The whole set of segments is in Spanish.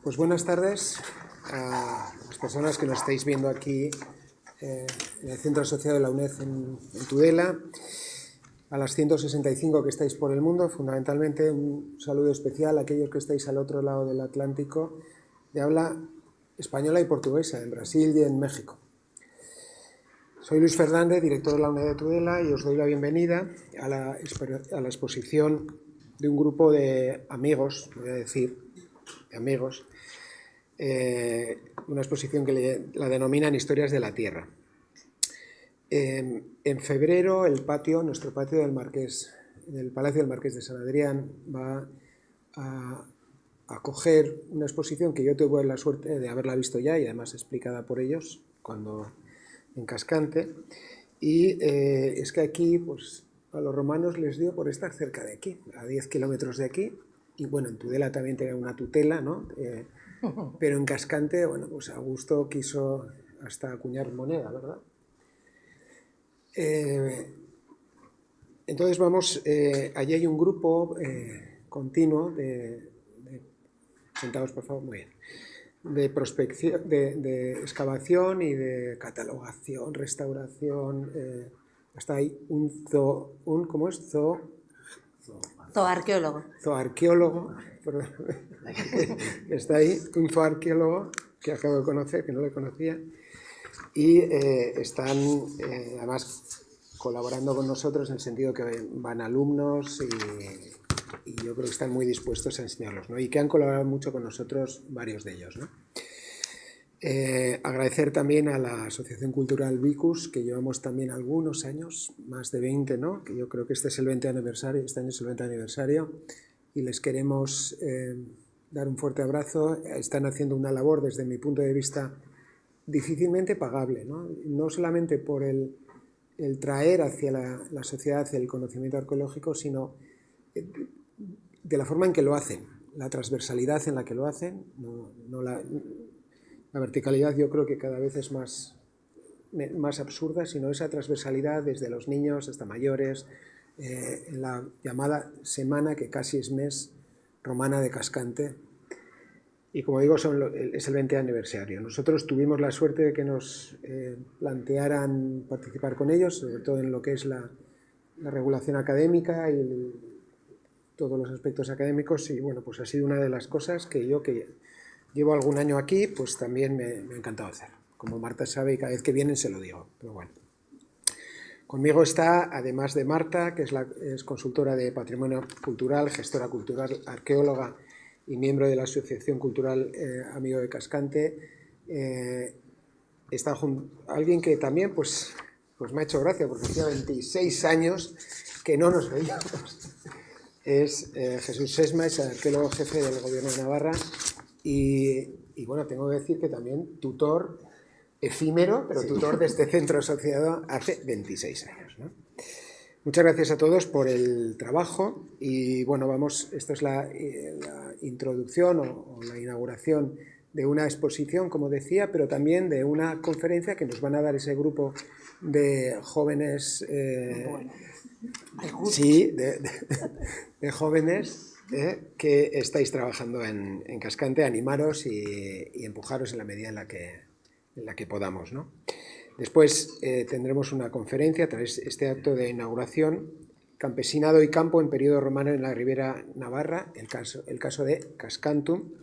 Pues buenas tardes a las personas que nos estáis viendo aquí en el Centro Asociado de la UNED en Tudela, a las 165 que estáis por el mundo, fundamentalmente un saludo especial a aquellos que estáis al otro lado del Atlántico de habla española y portuguesa, en Brasil y en México. Soy Luis Fernández, director de la UNED de Tudela, y os doy la bienvenida a la exposición de un grupo de amigos, voy a decir, de amigos, una exposición que la denominan Historias de la Tierra. En febrero nuestro patio del Marqués, del Palacio del Marqués de San Adrián, va a acoger una exposición que yo tuve la suerte de haberla visto ya y además explicada por ellos en Cascante. Y es que aquí, pues, a los romanos les dio por estar cerca de aquí, a 10 kilómetros de aquí. Y bueno, en Tudela también tenía una tutela, ¿no? Pero en Cascante, bueno, pues Augusto quiso hasta acuñar moneda, ¿verdad? Entonces vamos, allí hay un grupo continuo sentados por favor, muy bien, de prospección, de excavación y de catalogación, restauración, hasta ahí ¿cómo es? Zooarqueólogo. Zooarqueólogo, perdón, está ahí, un zooarqueólogo que acabo de conocer, que no le conocía, y están además colaborando con nosotros en el sentido que van alumnos y yo creo que están muy dispuestos a enseñarlos, ¿no? Y que han colaborado mucho con nosotros varios de ellos, ¿no? Agradecer también a la Asociación Cultural Vicus, que llevamos también algunos años, más de 20, ¿no? Que yo creo que este es el 20 aniversario, este año es el 20 aniversario, y les queremos dar un fuerte abrazo. Están haciendo una labor, desde mi punto de vista, difícilmente pagable, ¿no? No solamente por el traer hacia la sociedad el conocimiento arqueológico, sino de la forma en que lo hacen, la transversalidad en la que lo hacen, la verticalidad yo creo que cada vez es más absurda, sino esa transversalidad desde los niños hasta mayores, en la llamada semana, que casi es mes, romana de Cascante. Y como digo, es el 20 aniversario. Nosotros tuvimos la suerte de que nos plantearan participar con ellos, sobre todo en lo que es la regulación académica y todos los aspectos académicos, y bueno, pues ha sido una de las cosas que yo, que llevo algún año aquí, pues también me ha encantado hacer. Como Marta sabe, y cada vez que vienen se lo digo, pero bueno. Conmigo está, además de Marta, que es consultora de patrimonio cultural, gestora cultural, arqueóloga y miembro de la Asociación Cultural Amigo de Cascante. Está alguien que también pues me ha hecho gracia, porque hacía 26 años que no nos veíamos. Es Jesús Sesma, es el arqueólogo jefe del Gobierno de Navarra y bueno, tengo que decir que también tutor efímero, pero sí, tutor de este centro asociado hace 26 años, ¿no? Muchas gracias a todos por el trabajo y bueno, esta es la introducción o la inauguración de una exposición, como decía, pero también de una conferencia que nos van a dar ese grupo de jóvenes, de jóvenes que estáis trabajando en Cascante, animaros y empujaros en la medida en la que podamos, ¿no? Después tendremos una conferencia tras este acto de inauguración, Campesinado y campo en periodo romano en la Ribera Navarra, el caso de Cascantum,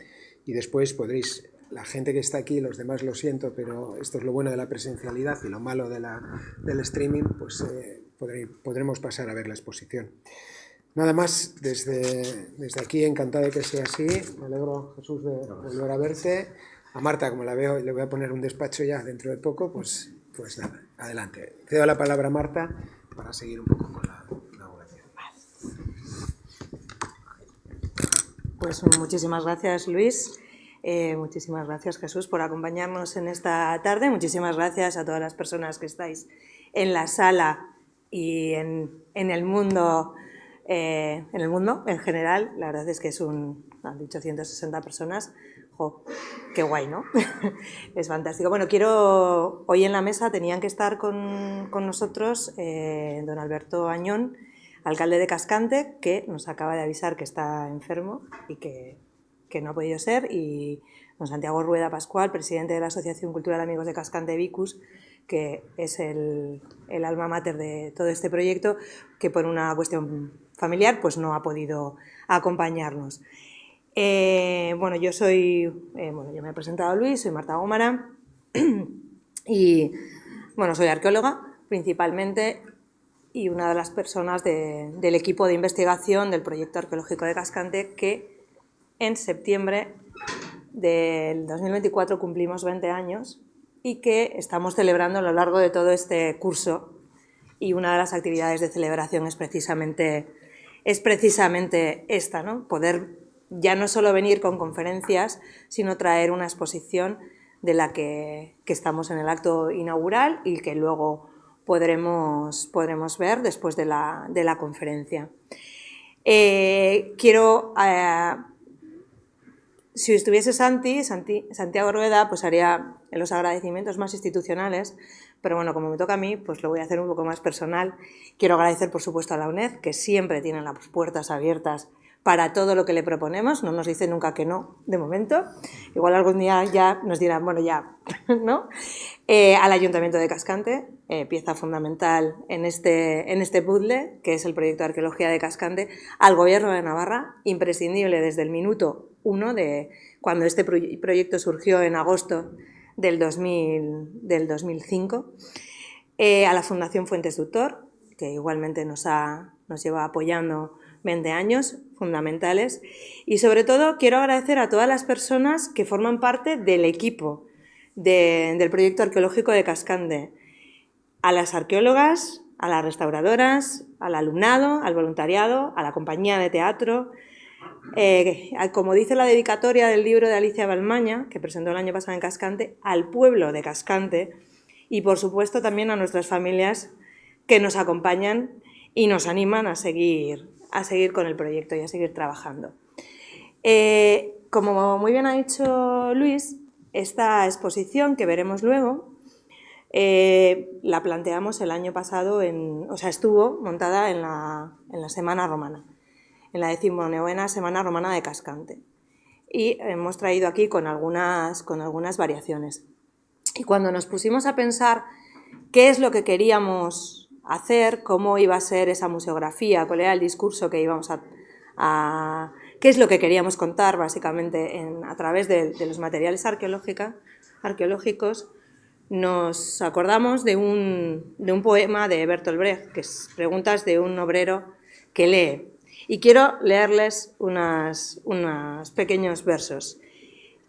y después podréis, la gente que está aquí, los demás lo siento, pero esto es lo bueno de la presencialidad y lo malo del streaming, pues podremos pasar a ver la exposición. Nada más, desde aquí encantado de que sea así, me alegro, Jesús, de volver a verte. A Marta, como la veo, le voy a poner un despacho ya dentro de poco, pues nada, adelante. Cedo la palabra a Marta para seguir un poco con la inauguración. Pues muchísimas gracias, Luis. Muchísimas gracias, Jesús, por acompañarnos en esta tarde. Muchísimas gracias a todas las personas que estáis en la sala y en el mundo en general. La verdad es que han dicho 160 personas. ¡Jo! ¡Qué guay!, ¿no? Es fantástico. Bueno, hoy en la mesa tenían que estar con nosotros don Alberto Añón, alcalde de Cascante, que nos acaba de avisar que está enfermo y que no ha podido ser, y don Santiago Rueda Pascual, presidente de la Asociación Cultural Amigos de Cascante Vicus, que es el alma mater de todo este proyecto, que por una cuestión familiar pues no ha podido acompañarnos. Bueno, yo me he presentado Luis, soy Marta Gómara y bueno, soy arqueóloga principalmente y una de las personas del equipo de investigación del proyecto arqueológico de Cascante, que en septiembre del 2024 cumplimos 20 años y que estamos celebrando a lo largo de todo este curso, y una de las actividades de celebración es precisamente esta, ¿no? Poder ya no solo venir con conferencias, sino traer una exposición de la que estamos en el acto inaugural y que luego podremos ver después de la conferencia. Si estuviese Santiago Rueda, pues haría los agradecimientos más institucionales, pero bueno, como me toca a mí, pues lo voy a hacer un poco más personal. Quiero agradecer, por supuesto, a la UNED, que siempre tiene las puertas abiertas para todo lo que le proponemos, no nos dice nunca que no, de momento. Igual algún día ya nos dirán, bueno, ya, ¿no? Al Ayuntamiento de Cascante, pieza fundamental en este puzzle, que es el proyecto de arqueología de Cascante, al Gobierno de Navarra, imprescindible desde el minuto 1 de cuando este proyecto surgió en agosto del 2005, a la Fundación Fuentes Tutor, que igualmente nos lleva apoyando 20 años, fundamentales, y sobre todo quiero agradecer a todas las personas que forman parte del equipo del proyecto arqueológico de Cascante, a las arqueólogas, a las restauradoras, al alumnado, al voluntariado, a la compañía de teatro. Como dice la dedicatoria del libro de Alicia Balmaña, que presentó el año pasado en Cascante, al pueblo de Cascante y, por supuesto, también a nuestras familias que nos acompañan y nos animan a seguir con el proyecto y a seguir trabajando. Como muy bien ha dicho Luis, esta exposición que veremos luego la planteamos el año pasado, estuvo montada en la Semana Romana, en la 19ª Semana Romana de Cascante. Y hemos traído aquí con algunas variaciones. Y cuando nos pusimos a pensar qué es lo que queríamos hacer, cómo iba a ser esa museografía, cuál era el discurso que íbamos qué es lo que queríamos contar básicamente a través de los materiales arqueológicos, nos acordamos de un poema de Bertolt Brecht, que es Preguntas de un obrero que lee. Y quiero leerles unos pequeños versos.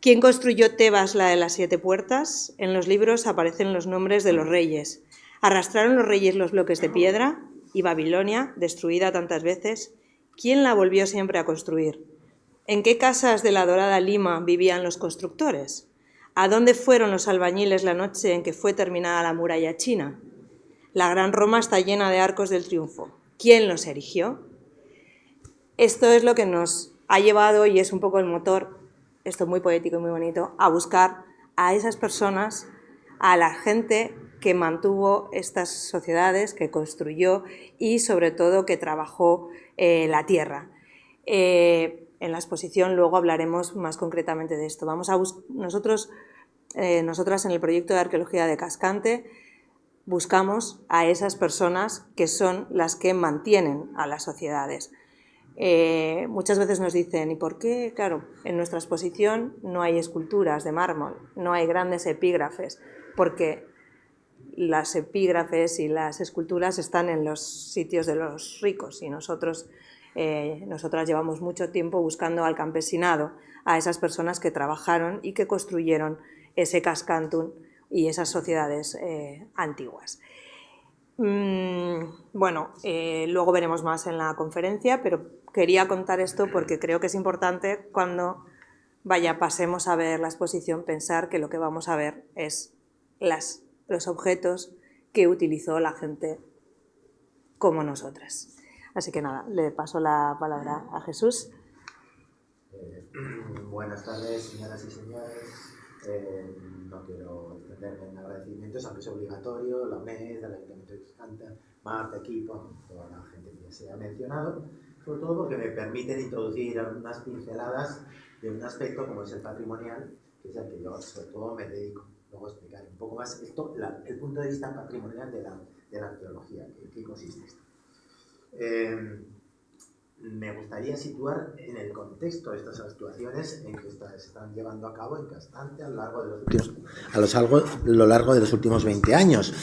¿Quién construyó Tebas, la de las 7 puertas? En los libros aparecen los nombres de los reyes. ¿Arrastraron los reyes los bloques de piedra? ¿Y Babilonia, destruida tantas veces, quién la volvió siempre a construir? ¿En qué casas de la dorada Lima vivían los constructores? ¿A dónde fueron los albañiles la noche en que fue terminada la muralla china? La gran Roma está llena de arcos del triunfo. ¿Quién los erigió? Esto es lo que nos ha llevado, y es un poco el motor, esto muy poético y muy bonito, a buscar a esas personas, a la gente que mantuvo estas sociedades, que construyó y sobre todo que trabajó la tierra. En la exposición luego hablaremos más concretamente de esto. Nosotras en el proyecto de arqueología de Cascante buscamos a esas personas que son las que mantienen a las sociedades. Muchas veces nos dicen, ¿y por qué? Claro, en nuestra exposición no hay esculturas de mármol, no hay grandes epígrafes, porque las epígrafes y las esculturas están en los sitios de los ricos y nosotras llevamos mucho tiempo buscando al campesinado, a esas personas que trabajaron y que construyeron ese Cascantum y esas sociedades antiguas. Bueno, luego veremos más en la conferencia, pero quería contar esto porque creo que es importante cuando pasemos a ver la exposición, pensar que lo que vamos a ver es los objetos que utilizó la gente como nosotras. Así que nada, le paso la palabra a Jesús. Buenas tardes, señoras y señores. No quiero extenderme en agradecimientos, aunque es obligatorio, la UNED, el Ayuntamiento de Cascante, Marta, equipo, toda la gente que se ha mencionado, sobre todo porque me permiten introducir algunas pinceladas de un aspecto como es el patrimonial, que es el que yo sobre todo me dedico. Luego explicar un poco más esto, el punto de vista patrimonial de la arqueología. ¿En qué consiste esto? Me gustaría situar en el contexto estas actuaciones en que se están llevando a cabo en Cascante a lo largo de los últimos 20 años,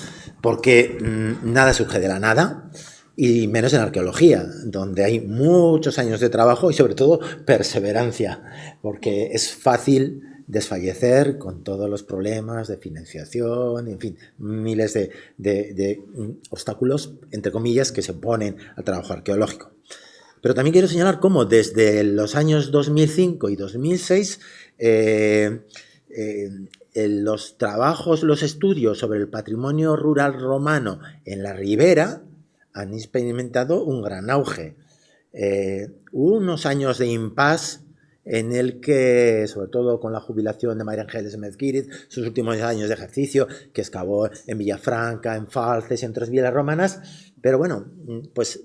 porque nada surge de la nada, y menos en arqueología, donde hay muchos años de trabajo y sobre todo perseverancia, porque es fácil desfallecer con todos los problemas de financiación, en fin, miles de obstáculos, entre comillas, que se ponen al trabajo arqueológico. Pero también quiero señalar cómo desde los años 2005 y 2006 los trabajos, los estudios sobre el patrimonio rural romano en la Ribera han experimentado un gran auge. Hubo unos años de impasse en el que, sobre todo con la jubilación de María Ángeles Mezquíriz, sus últimos años de ejercicio, que excavó en Villafranca, en Falces y en otras villas romanas, pero bueno, pues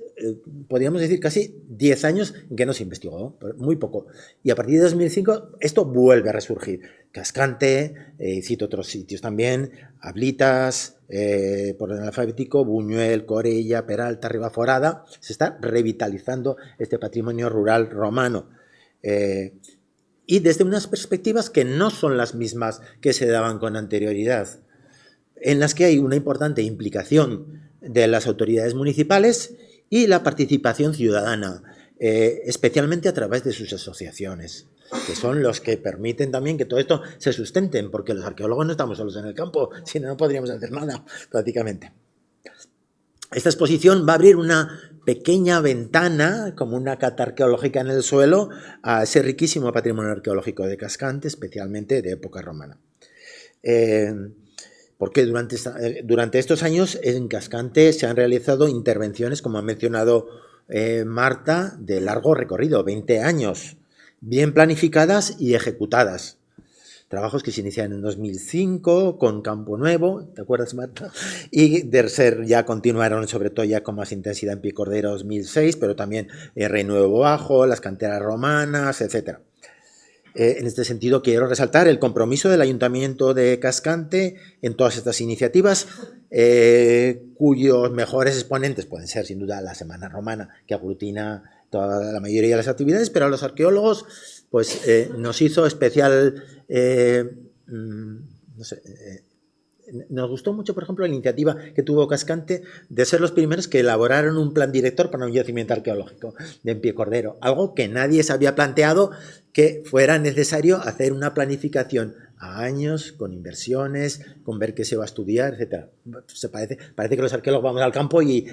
podríamos decir casi 10 años en que no se investigó, muy poco. Y a partir de 2005 esto vuelve a resurgir. Cascante, cito otros sitios también, Ablitas, por orden alfabético, Buñuel, Corella, Peralta, Ribaforada, se está revitalizando este patrimonio rural romano. Y desde unas perspectivas que no son las mismas que se daban con anterioridad, en las que hay una importante implicación de las autoridades municipales y la participación ciudadana, especialmente a través de sus asociaciones, que son los que permiten también que todo esto se sustenten, porque los arqueólogos no estamos solos en el campo, si no, no podríamos hacer nada prácticamente. Esta exposición va a abrir una pequeña ventana, como una cata arqueológica en el suelo, a ese riquísimo patrimonio arqueológico de Cascante, especialmente de época romana. Porque durante estos años en Cascante se han realizado intervenciones, como ha mencionado Marta, de largo recorrido, 20 años, bien planificadas y ejecutadas. Trabajos que se iniciaron en 2005 con Campo Nuevo, ¿te acuerdas, Marta? Y de ser ya continuaron sobre todo ya con más intensidad en Pie Cordero 2006, pero también Rey Nuevo Bajo, las canteras romanas, etc. En este sentido quiero resaltar el compromiso del Ayuntamiento de Cascante en todas estas iniciativas, cuyos mejores exponentes pueden ser sin duda la Semana Romana, que aglutina toda la mayoría de las actividades, pero a los arqueólogos pues nos hizo especial, no sé, nos gustó mucho, por ejemplo, la iniciativa que tuvo Cascante de ser los primeros que elaboraron un plan director para un yacimiento arqueológico de Pie Cordero, algo que nadie se había planteado, que fuera necesario hacer una planificación a años, con inversiones, con ver qué se va a estudiar, etc. Parece que los arqueólogos vamos al campo y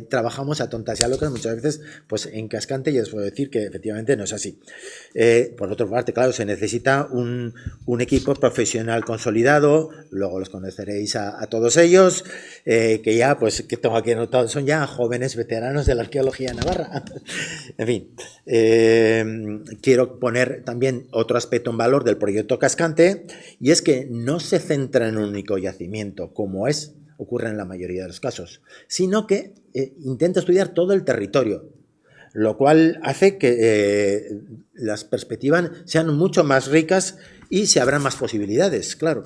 trabajamos a tontas y a locas muchas veces, pues en Cascante, y les puedo decir que efectivamente no es así. Por otra parte, claro, se necesita un equipo profesional consolidado, luego los conoceréis a todos ellos, que ya, pues, que tengo aquí anotado, son ya jóvenes veteranos de la arqueología navarra. En fin, quiero poner también otro aspecto en valor del proyecto Cascante, y es que no se centra en un único yacimiento, como ocurre en la mayoría de los casos, sino que intenta estudiar todo el territorio, lo cual hace que las perspectivas sean mucho más ricas y se abran más posibilidades, claro.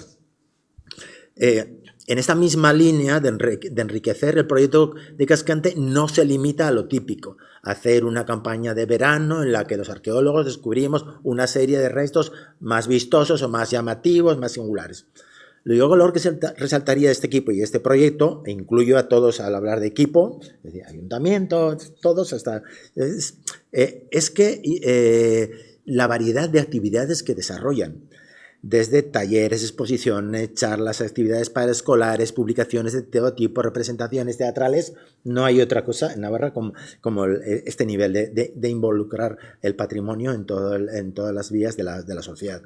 En esta misma línea de enriquecer el proyecto de Cascante no se limita a lo típico, hacer una campaña de verano en la que los arqueólogos descubrimos una serie de restos más vistosos o más llamativos, más singulares. Lo valor que resaltaría de este equipo y este proyecto, e incluyo a todos al hablar de equipo, es decir, ayuntamiento, todos, hasta, es que la variedad de actividades que desarrollan, desde talleres, exposiciones, charlas, actividades paraescolares, publicaciones de todo tipo, representaciones teatrales, no hay otra cosa en Navarra como este nivel de involucrar el patrimonio en todas las vías de la sociedad.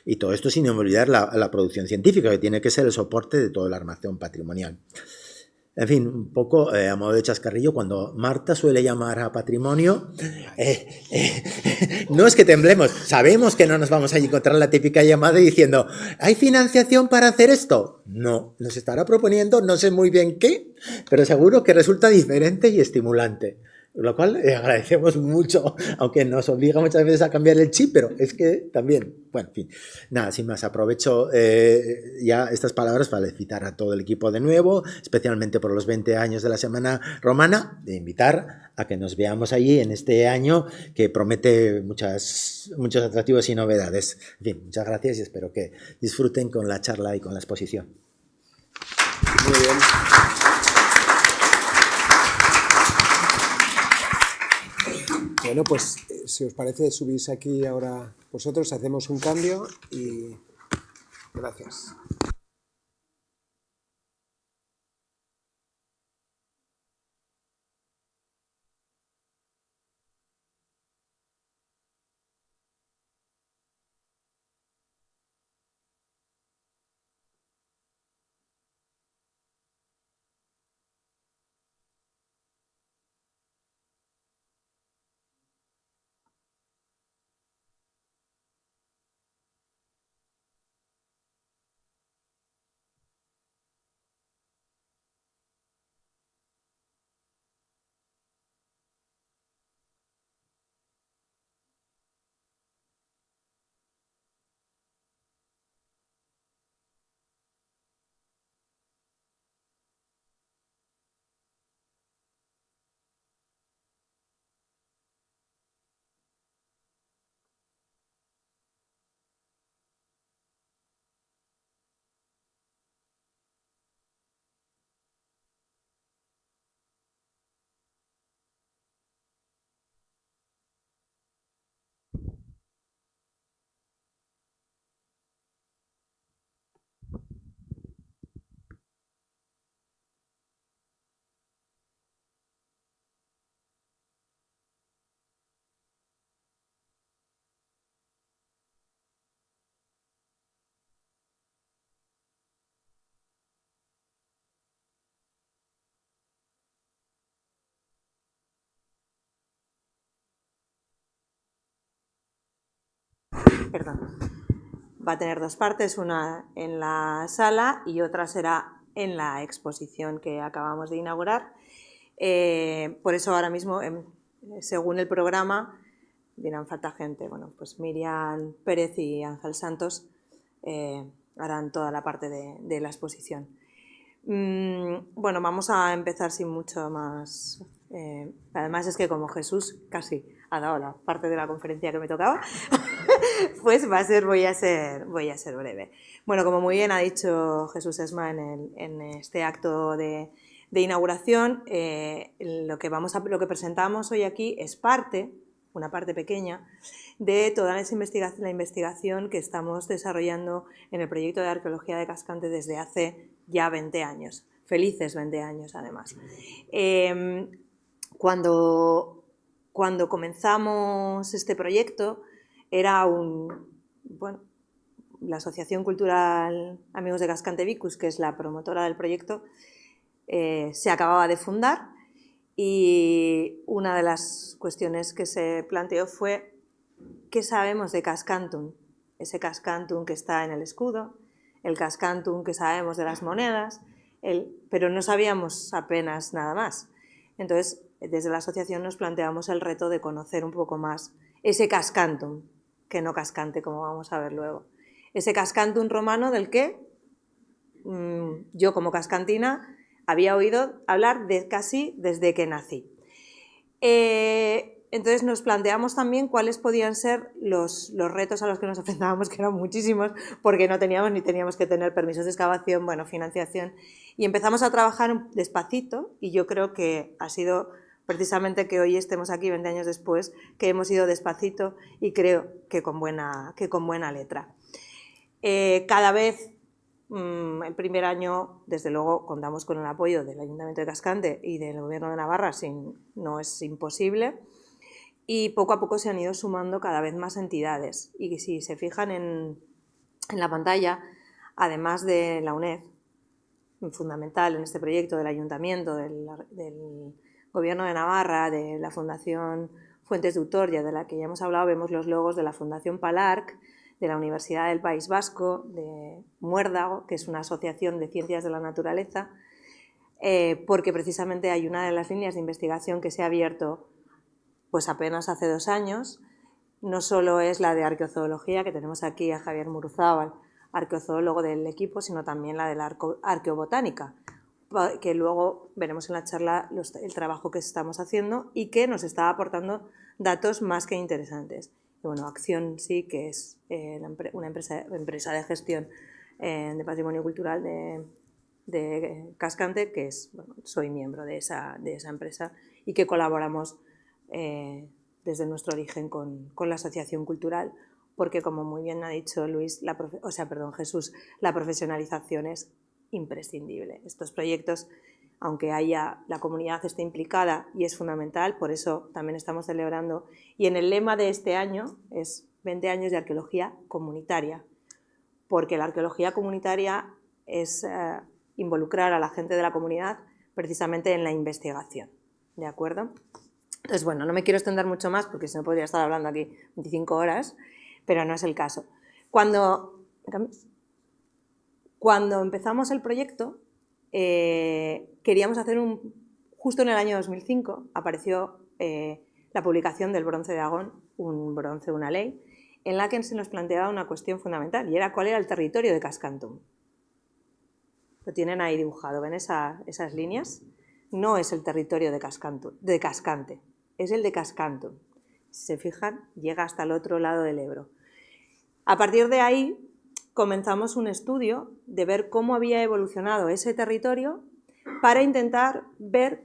Y todo esto sin olvidar la producción científica, que tiene que ser el soporte de toda la armación patrimonial. En fin, un poco a modo de chascarrillo, cuando Marta suele llamar a patrimonio, no es que temblemos, sabemos que no nos vamos a encontrar la típica llamada diciendo ¿hay financiación para hacer esto? No, nos estará proponiendo, no sé muy bien qué, pero seguro que resulta diferente y estimulante. lo cual agradecemos mucho, aunque nos obliga muchas veces a cambiar el chip, pero es que también, bueno, en fin, nada, sin más, aprovecho ya estas palabras para felicitar a todo el equipo de nuevo, especialmente por los 20 años de la Semana Romana, de invitar a que nos veamos allí en este año que promete muchos atractivos y novedades. En fin, muchas gracias y espero que disfruten con la charla y con la exposición. Muy bien. Bueno, pues si os parece, subís aquí ahora vosotros, hacemos un cambio y gracias. Perdón. Va a tener dos partes, una en la sala y otra será en la exposición que acabamos de inaugurar. Por eso ahora mismo, según el programa, dirán falta gente. Bueno, pues Miriam Pérez y Ángel Santos harán toda la parte de la exposición. Bueno, vamos a empezar sin mucho más. Además es que como Jesús casi ha dado la parte de la conferencia que me tocaba, pues voy a ser breve. Bueno, como muy bien ha dicho Jesús Esma en este acto de inauguración, lo que presentamos hoy aquí es una parte pequeña, de toda la investigación que estamos desarrollando en el proyecto de arqueología de Cascante desde hace ya 20 años, felices 20 años además. Cuando comenzamos este proyecto era la Asociación Cultural Amigos de Cascante Vicus, que es la promotora del proyecto, se acababa de fundar y una de las cuestiones que se planteó fue ¿qué sabemos de Cascantum? Ese Cascantum que está en el escudo, el Cascantum que sabemos de las monedas, pero no sabíamos apenas nada más. Entonces, desde la asociación nos planteamos el reto de conocer un poco más ese Cascantum, que no Cascante, como vamos a ver luego. Ese Cascantum romano del que yo, como cascantina, había oído hablar casi desde que nací. Entonces nos planteamos también cuáles podían ser los retos a los que nos enfrentábamos, que eran muchísimos, porque no teníamos que tener permisos de excavación, financiación, y empezamos a trabajar despacito, y yo creo que ha sido precisamente que hoy estemos aquí 20 años después, que hemos ido despacito y creo que con buena letra. Cada vez, el primer año, desde luego, contamos con el apoyo del Ayuntamiento de Cascante y del Gobierno de Navarra, no es imposible, y poco a poco se han ido sumando cada vez más entidades. Y si se fijan en la pantalla, además de la UNED, fundamental en este proyecto, del Ayuntamiento, del Gobierno de Navarra, de la Fundación Fuentes de Utoria, de la que ya hemos hablado, vemos los logos de la Fundación Palarc, de la Universidad del País Vasco, de Muérdago, que es una asociación de ciencias de la naturaleza, porque precisamente hay una de las líneas de investigación que se ha abierto pues apenas hace 2 años. No solo es la de arqueozoología, que tenemos aquí a Javier Muruzábal, arqueozoólogo del equipo, sino también la de la arqueobotánica, que luego veremos en la charla el trabajo que estamos haciendo y que nos está aportando datos más que interesantes. Y bueno, Acción sí, que es una empresa de gestión de patrimonio cultural de Cascante, que es, bueno, soy miembro de esa empresa y que colaboramos desde nuestro origen con la asociación cultural, porque como muy bien ha dicho Jesús, la profesionalización es imprescindible. Estos proyectos, aunque la comunidad esté implicada y es fundamental, por eso también estamos celebrando, y en el lema de este año es 20 años de arqueología comunitaria, porque la arqueología comunitaria es involucrar a la gente de la comunidad precisamente en la investigación, ¿de acuerdo? Entonces, bueno, no me quiero extender mucho más porque si no podría estar hablando aquí 25 horas, pero no es el caso. Cuando empezamos el proyecto, queríamos hacer justo en el año 2005, apareció la publicación del Bronce de Agón, un bronce, una ley, en la que se nos planteaba una cuestión fundamental, y era cuál era el territorio de Cascantum. Lo tienen ahí dibujado, ¿ven esas líneas? No es el territorio de Cascante, es el de Cascantum. Si se fijan, llega hasta el otro lado del Ebro. A partir de ahí comenzamos un estudio de ver cómo había evolucionado ese territorio para intentar ver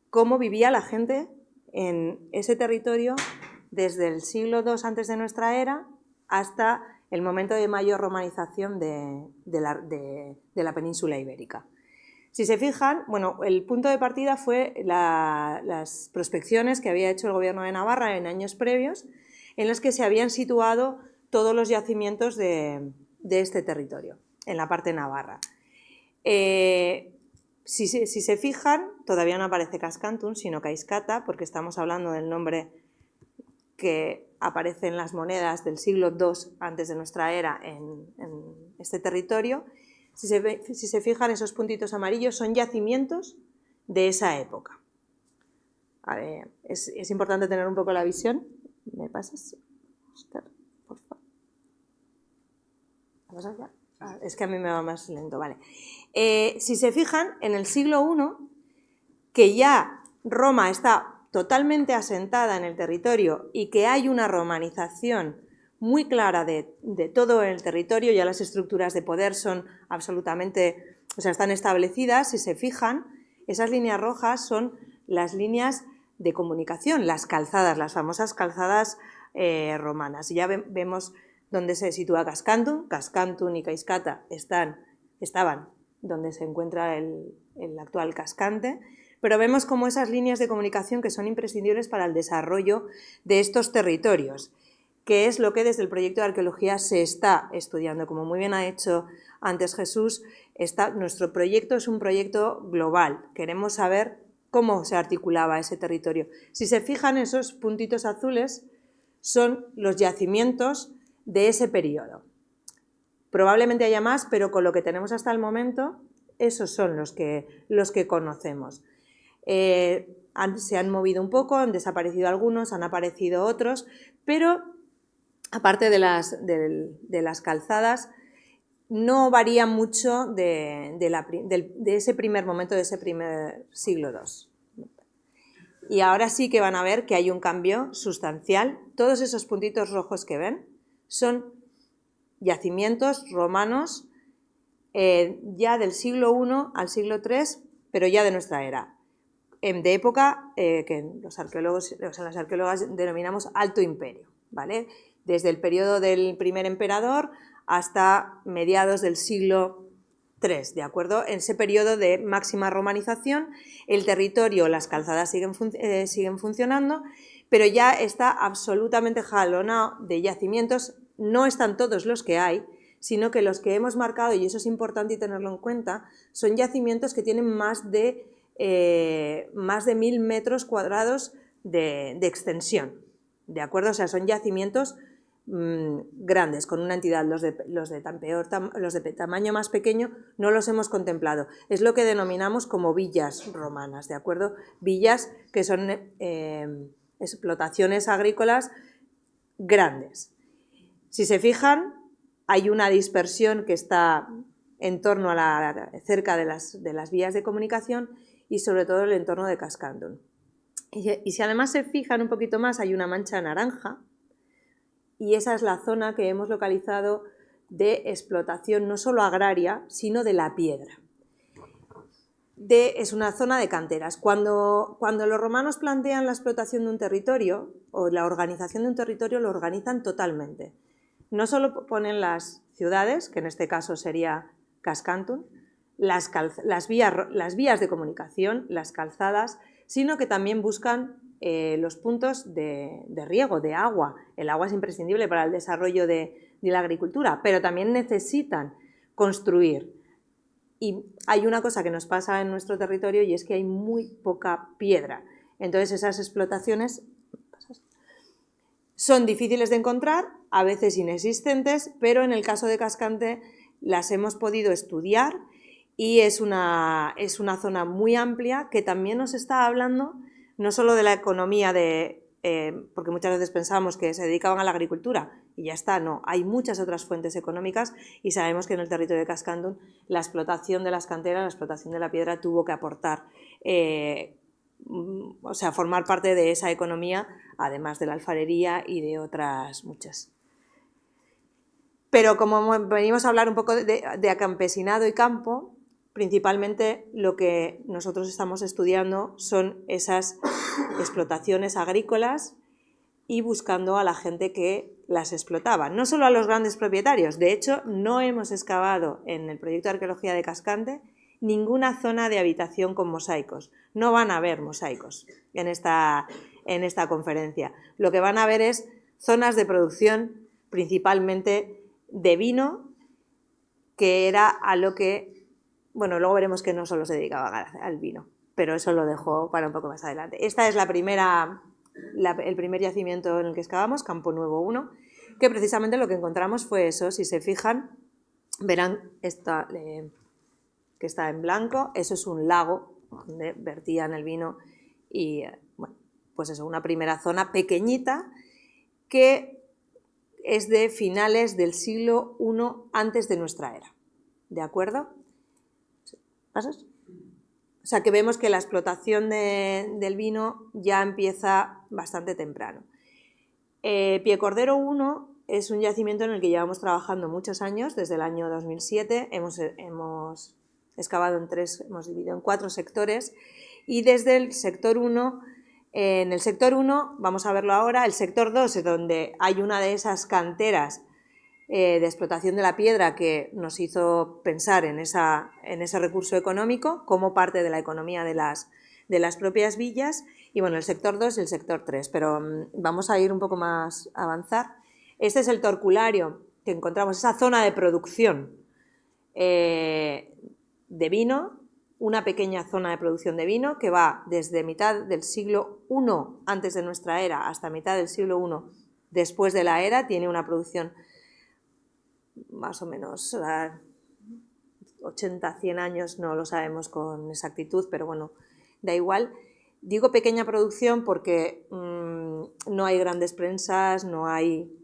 cómo vivía la gente en ese territorio desde el siglo II antes de nuestra era hasta el momento de mayor romanización de la península ibérica. Si se fijan, bueno, el punto de partida fue las prospecciones que había hecho el Gobierno de Navarra en años previos, en los que se habían situado todos los yacimientos de este territorio, en la parte navarra. Si se fijan, todavía no aparece Cascantum, sino Caiscata, porque estamos hablando del nombre que aparece en las monedas del siglo II antes de nuestra era en este territorio. Si se fijan, esos puntitos amarillos son yacimientos de esa época. A ver, es importante tener un poco la visión. ¿Me pasas, Oscar, por favor? ¿Me pasas ya? Es que a mí me va más lento, vale. Si se fijan, en el siglo I, que ya Roma está totalmente asentada en el territorio y que hay una romanización muy clara de todo el territorio, ya las estructuras de poder son absolutamente, o sea, están establecidas. Si se fijan, esas líneas rojas son las líneas de comunicación, las calzadas, las famosas calzadas romanas. Y ya vemos dónde se sitúa Cascantum. Cascantum y Caiscata estaban donde se encuentra el actual Cascante, pero vemos cómo esas líneas de comunicación que son imprescindibles para el desarrollo de estos territorios, que es lo que desde el proyecto de arqueología se está estudiando. Como muy bien ha hecho antes Jesús, nuestro proyecto es un proyecto global. Queremos saber cómo se articulaba ese territorio. Si se fijan, esos puntitos azules son los yacimientos de ese periodo. Probablemente haya más, pero con lo que tenemos hasta el momento, esos son los que conocemos. Se han movido un poco, han desaparecido algunos, han aparecido otros, pero aparte de las calzadas, no varía mucho de ese primer momento, de ese primer siglo II. Y ahora sí que van a ver que hay un cambio sustancial. Todos esos puntitos rojos que ven son yacimientos romanos ya del siglo I al siglo III, pero ya de nuestra era, de época que los arqueólogos, las arqueólogas denominamos Alto Imperio, ¿vale? Desde el periodo del primer emperador hasta mediados del siglo III, ¿de acuerdo? En ese periodo de máxima romanización, el territorio, las calzadas siguen funcionando, pero ya está absolutamente jalonado de yacimientos. No están todos los que hay, sino que los que hemos marcado, y eso es importante tenerlo en cuenta, son yacimientos que tienen más de 1.000 metros cuadrados de extensión, ¿de acuerdo? O sea, son yacimientos grandes, con una entidad. Los de tamaño más pequeño no los hemos contemplado. Es lo que denominamos como villas romanas, ¿de acuerdo? Villas que son explotaciones agrícolas grandes. Si se fijan, hay una dispersión que está en torno cerca de las vías de comunicación y sobre todo el entorno de Cascandon. Y si además se fijan un poquito más, hay una mancha naranja, y esa es la zona que hemos localizado de explotación no solo agraria, sino de la piedra. Es una zona de canteras. Cuando los romanos plantean la explotación de un territorio o la organización de un territorio, lo organizan totalmente. No solo ponen las ciudades, que en este caso sería Cascantun, las vías de comunicación, las calzadas, sino que también buscan los puntos de riego, de agua. El agua es imprescindible para el desarrollo de la agricultura, pero también necesitan construir. Y hay una cosa que nos pasa en nuestro territorio y es que hay muy poca piedra. Entonces esas explotaciones son difíciles de encontrar, a veces inexistentes, pero en el caso de Cascante las hemos podido estudiar y es una zona muy amplia que también nos está hablando no solo de la economía porque muchas veces pensábamos que se dedicaban a la agricultura y ya está, no, hay muchas otras fuentes económicas y sabemos que en el territorio de Cascandun la explotación de las canteras, la explotación de la piedra tuvo que aportar, formar parte de esa economía, además de la alfarería y de otras muchas. Pero como venimos a hablar un poco de acampesinado y campo, principalmente lo que nosotros estamos estudiando son esas explotaciones agrícolas y buscando a la gente que las explotaba, no solo a los grandes propietarios. De hecho, no hemos excavado en el proyecto de arqueología de Cascante ninguna zona de habitación con mosaicos. No van a haber mosaicos en esta conferencia. Lo que van a ver es zonas de producción principalmente de vino, que era a lo que... Bueno, luego veremos que no solo se dedicaban al vino, pero eso lo dejo para un poco más adelante. Esta es el primer yacimiento en el que excavamos, Campo Nuevo 1, que precisamente lo que encontramos fue eso. Si se fijan, verán que está en blanco, eso es un lago donde vertían el vino y, bueno, pues eso, una primera zona pequeñita que es de finales del siglo I antes de nuestra era, ¿de acuerdo? ¿Pasas? O sea que vemos que la explotación del vino ya empieza bastante temprano. Piecordero 1 es un yacimiento en el que llevamos trabajando muchos años, desde el año 2007. Hemos excavado hemos dividido en 4 sectores y desde el sector 1, en el sector 1, vamos a verlo ahora, el sector 2 es donde hay una de esas canteras de explotación de la piedra que nos hizo pensar en ese recurso económico como parte de la economía de las propias villas, y bueno, el sector 2 y el sector 3, pero vamos a ir un poco más a avanzar. Este es el torculario que encontramos, esa zona de producción de vino, una pequeña zona de producción de vino que va desde mitad del siglo I antes de nuestra era hasta mitad del siglo I después de la era. Tiene una producción más o menos 80, 100 años, no lo sabemos con exactitud, pero bueno, da igual. Digo pequeña producción porque no hay grandes prensas, no hay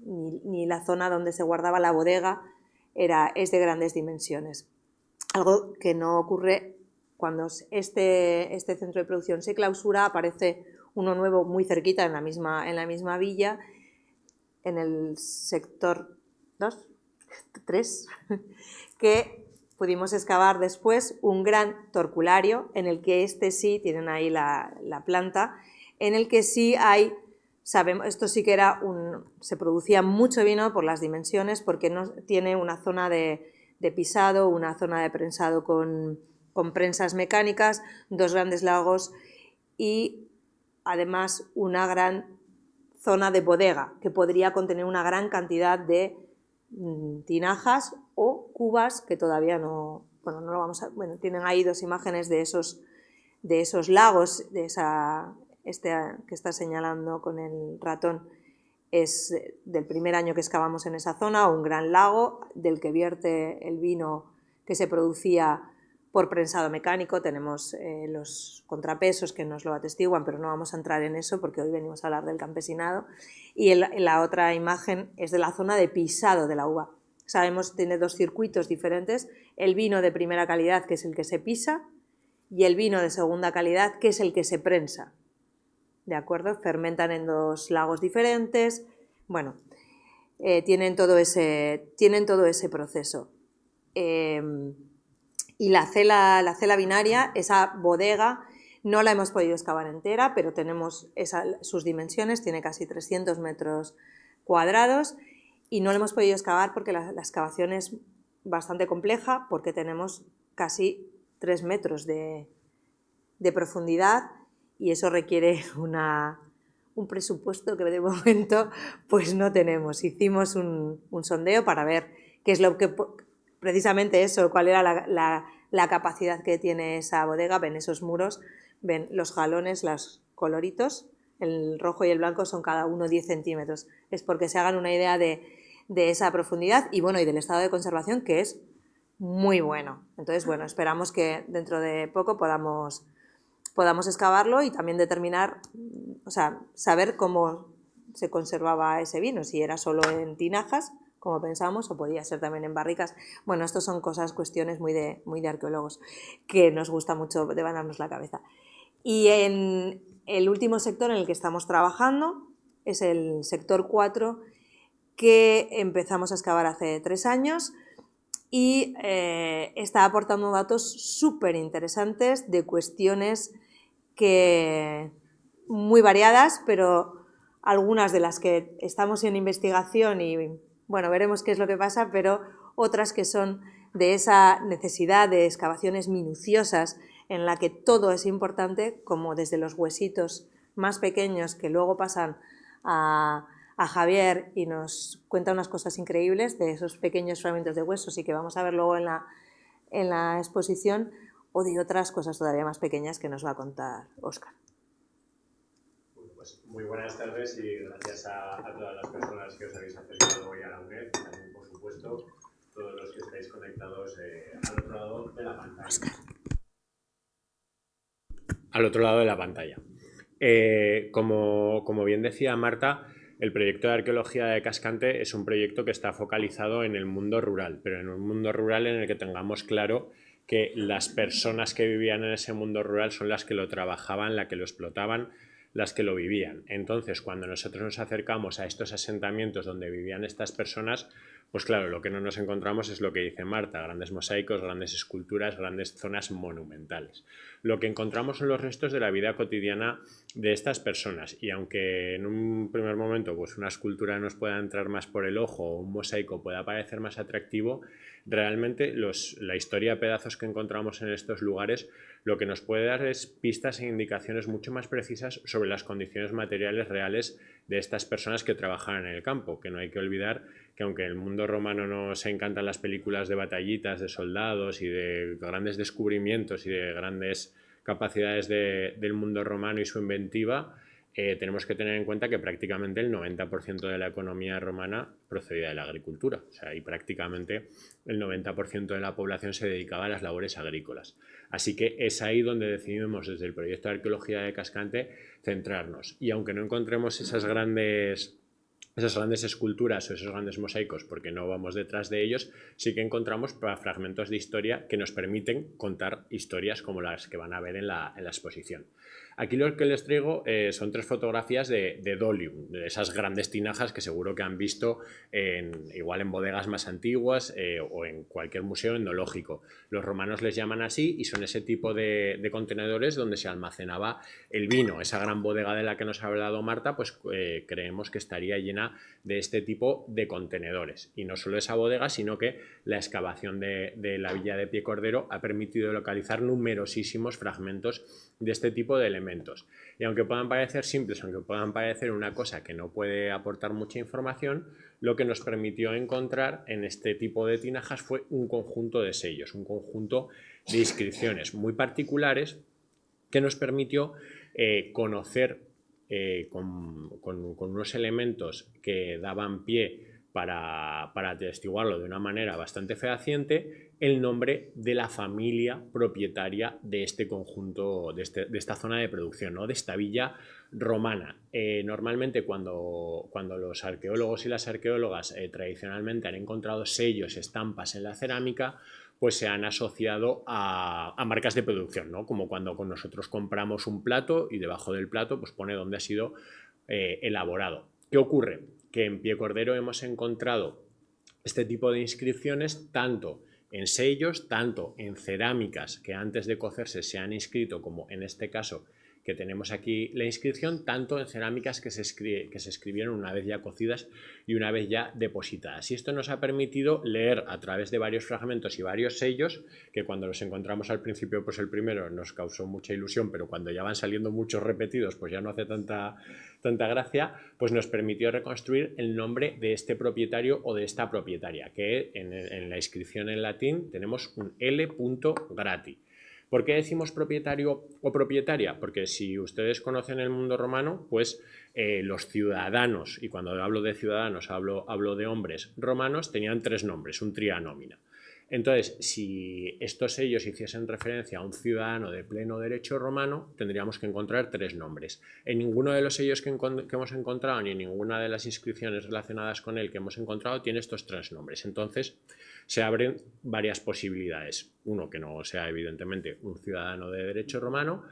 ni la zona donde se guardaba la bodega es de grandes dimensiones. Algo que no ocurre cuando este centro de producción se clausura, aparece uno nuevo muy cerquita en la misma villa, en el sector 3, que pudimos excavar después un gran torculario, en el que sí, tienen ahí la planta, en el que sí hay, sabemos, esto sí que se producía mucho vino por las dimensiones, porque no tiene una zona de pisado, una zona de prensado con prensas mecánicas, 2 grandes lagos y además una gran zona de bodega que podría contener una gran cantidad de tinajas o cubas que todavía no lo vamos a... Bueno, tienen ahí 2 imágenes de esos lagos, que está señalando con el ratón es del primer año que excavamos en esa zona, un gran lago del que vierte el vino que se producía por prensado mecánico. Tenemos los contrapesos que nos lo atestiguan, pero no vamos a entrar en eso porque hoy venimos a hablar del campesinado. Y la otra imagen es de la zona de pisado de la uva. Sabemos, tiene dos circuitos diferentes, el vino de primera calidad, que es el que se pisa, y el vino de segunda calidad, que es el que se prensa. ¿De acuerdo? Fermentan en dos lagos diferentes. Bueno, tienen todo ese proceso. Y la cela binaria, esa bodega, no la hemos podido excavar entera, pero tenemos sus dimensiones, tiene casi 300 metros cuadrados, y no la hemos podido excavar porque la excavación es bastante compleja, porque tenemos casi 3 metros de profundidad, y eso requiere un presupuesto que de momento pues no tenemos. Hicimos un sondeo para ver qué es lo que, precisamente eso, cuál era la capacidad que tiene esa bodega. Ven esos muros, ven los jalones, los coloritos, el rojo y el blanco son cada uno 10 centímetros. Es porque se hagan una idea de esa profundidad y, bueno, y del estado de conservación, que es muy bueno. Entonces, bueno, esperamos que dentro de poco podamos excavarlo y también determinar, o sea, saber cómo se conservaba ese vino, si era solo en tinajas, como pensamos, o podía ser también en barricas. Bueno, esto son cuestiones muy de arqueólogos, que nos gusta mucho devanarnos la cabeza. Y en el último sector en el que estamos trabajando es el sector 4, que empezamos a excavar hace 3 años, y está aportando datos súper interesantes de cuestiones muy variadas, pero algunas de las que estamos en investigación y, bueno, veremos qué es lo que pasa, pero otras que son de esa necesidad de excavaciones minuciosas en la que todo es importante, como desde los huesitos más pequeños que luego pasan a Javier y nos cuenta unas cosas increíbles de esos pequeños fragmentos de huesos y que vamos a ver luego en la exposición, o de otras cosas todavía más pequeñas que nos va a contar Óscar. Pues muy buenas tardes y gracias a todas las personas que os habéis acercado hoy a la UNED, y también, por supuesto, todos los que estáis conectados al otro lado de la pantalla. Óscar. Al otro lado de la pantalla. Como bien decía Marta, el proyecto de arqueología de Cascante es un proyecto que está focalizado en el mundo rural, pero en un mundo rural en el que tengamos claro que las personas que vivían en ese mundo rural son las que lo trabajaban, las que lo explotaban, las que lo vivían. Entonces, cuando nosotros nos acercamos a estos asentamientos donde vivían estas personas, pues claro, lo que no nos encontramos es lo que dice Marta, grandes mosaicos, grandes esculturas, grandes zonas monumentales. Lo que encontramos son los restos de la vida cotidiana de estas personas, y aunque en un primer momento pues una escultura nos pueda entrar más por el ojo o un mosaico pueda parecer más atractivo, realmente la historia a pedazos que encontramos en estos lugares lo que nos puede dar es pistas e indicaciones mucho más precisas sobre las condiciones materiales reales de estas personas que trabajaban en el campo, que no hay que olvidar que aunque en el mundo romano nos encantan las películas de batallitas, de soldados y de grandes descubrimientos y de grandes capacidades del mundo romano y su inventiva, tenemos que tener en cuenta que prácticamente el 90% de la economía romana procedía de la agricultura, o sea, y prácticamente el 90% de la población se dedicaba a las labores agrícolas. Así que es ahí donde decidimos desde el proyecto de arqueología de Cascante centrarnos. Y aunque no encontremos esas grandes esculturas o esos grandes mosaicos, porque no vamos detrás de ellos, sí que encontramos fragmentos de historia que nos permiten contar historias como las que van a ver en la exposición. Aquí lo que les traigo son 3 fotografías de dolium, de esas grandes tinajas que seguro que han visto igual en bodegas más antiguas o en cualquier museo etnológico. Los romanos les llaman así y son ese tipo de contenedores donde se almacenaba el vino. Esa gran bodega de la que nos ha hablado Marta, pues creemos que estaría llena de este tipo de contenedores. Y no solo esa bodega, sino que la excavación de la villa de Piecordero ha permitido localizar numerosísimos fragmentos de este tipo de elementos. Y aunque puedan parecer simples, aunque puedan parecer una cosa que no puede aportar mucha información, lo que nos permitió encontrar en este tipo de tinajas fue un conjunto de sellos, un conjunto de inscripciones muy particulares que nos permitió conocer con unos elementos que daban pie para atestiguarlo de una manera bastante fehaciente, el nombre de la familia propietaria de este conjunto, de esta zona de producción, ¿no? De esta villa romana. Normalmente cuando los arqueólogos y las arqueólogas tradicionalmente han encontrado sellos, estampas en la cerámica, pues se han asociado a marcas de producción, ¿no? Como cuando con nosotros compramos un plato y debajo del plato pues pone dónde ha sido elaborado. ¿Qué ocurre? Que en Piecordero hemos encontrado este tipo de inscripciones tanto en sellos, tanto en cerámicas que antes de cocerse se han inscrito, como en este caso que tenemos aquí la inscripción, tanto en cerámicas que se escribieron una vez ya cocidas y una vez ya depositadas. Y esto nos ha permitido leer a través de varios fragmentos y varios sellos, que cuando los encontramos al principio, pues el primero nos causó mucha ilusión, pero cuando ya van saliendo muchos repetidos, pues ya no hace tanta gracia, pues nos permitió reconstruir el nombre de este propietario o de esta propietaria, que en la inscripción en latín tenemos un L. grati. ¿Por qué decimos propietario o propietaria? Porque si ustedes conocen el mundo romano, pues los ciudadanos, y cuando hablo de ciudadanos hablo de hombres romanos, tenían 3 nombres, un trianómina. Entonces, si estos sellos hiciesen referencia a un ciudadano de pleno derecho romano, tendríamos que encontrar 3 nombres. En ninguno de los sellos que hemos encontrado, ni en ninguna de las inscripciones relacionadas con él que hemos encontrado, tiene estos 3 nombres. Entonces, se abren varias posibilidades. Uno, que no sea evidentemente un ciudadano de derecho romano,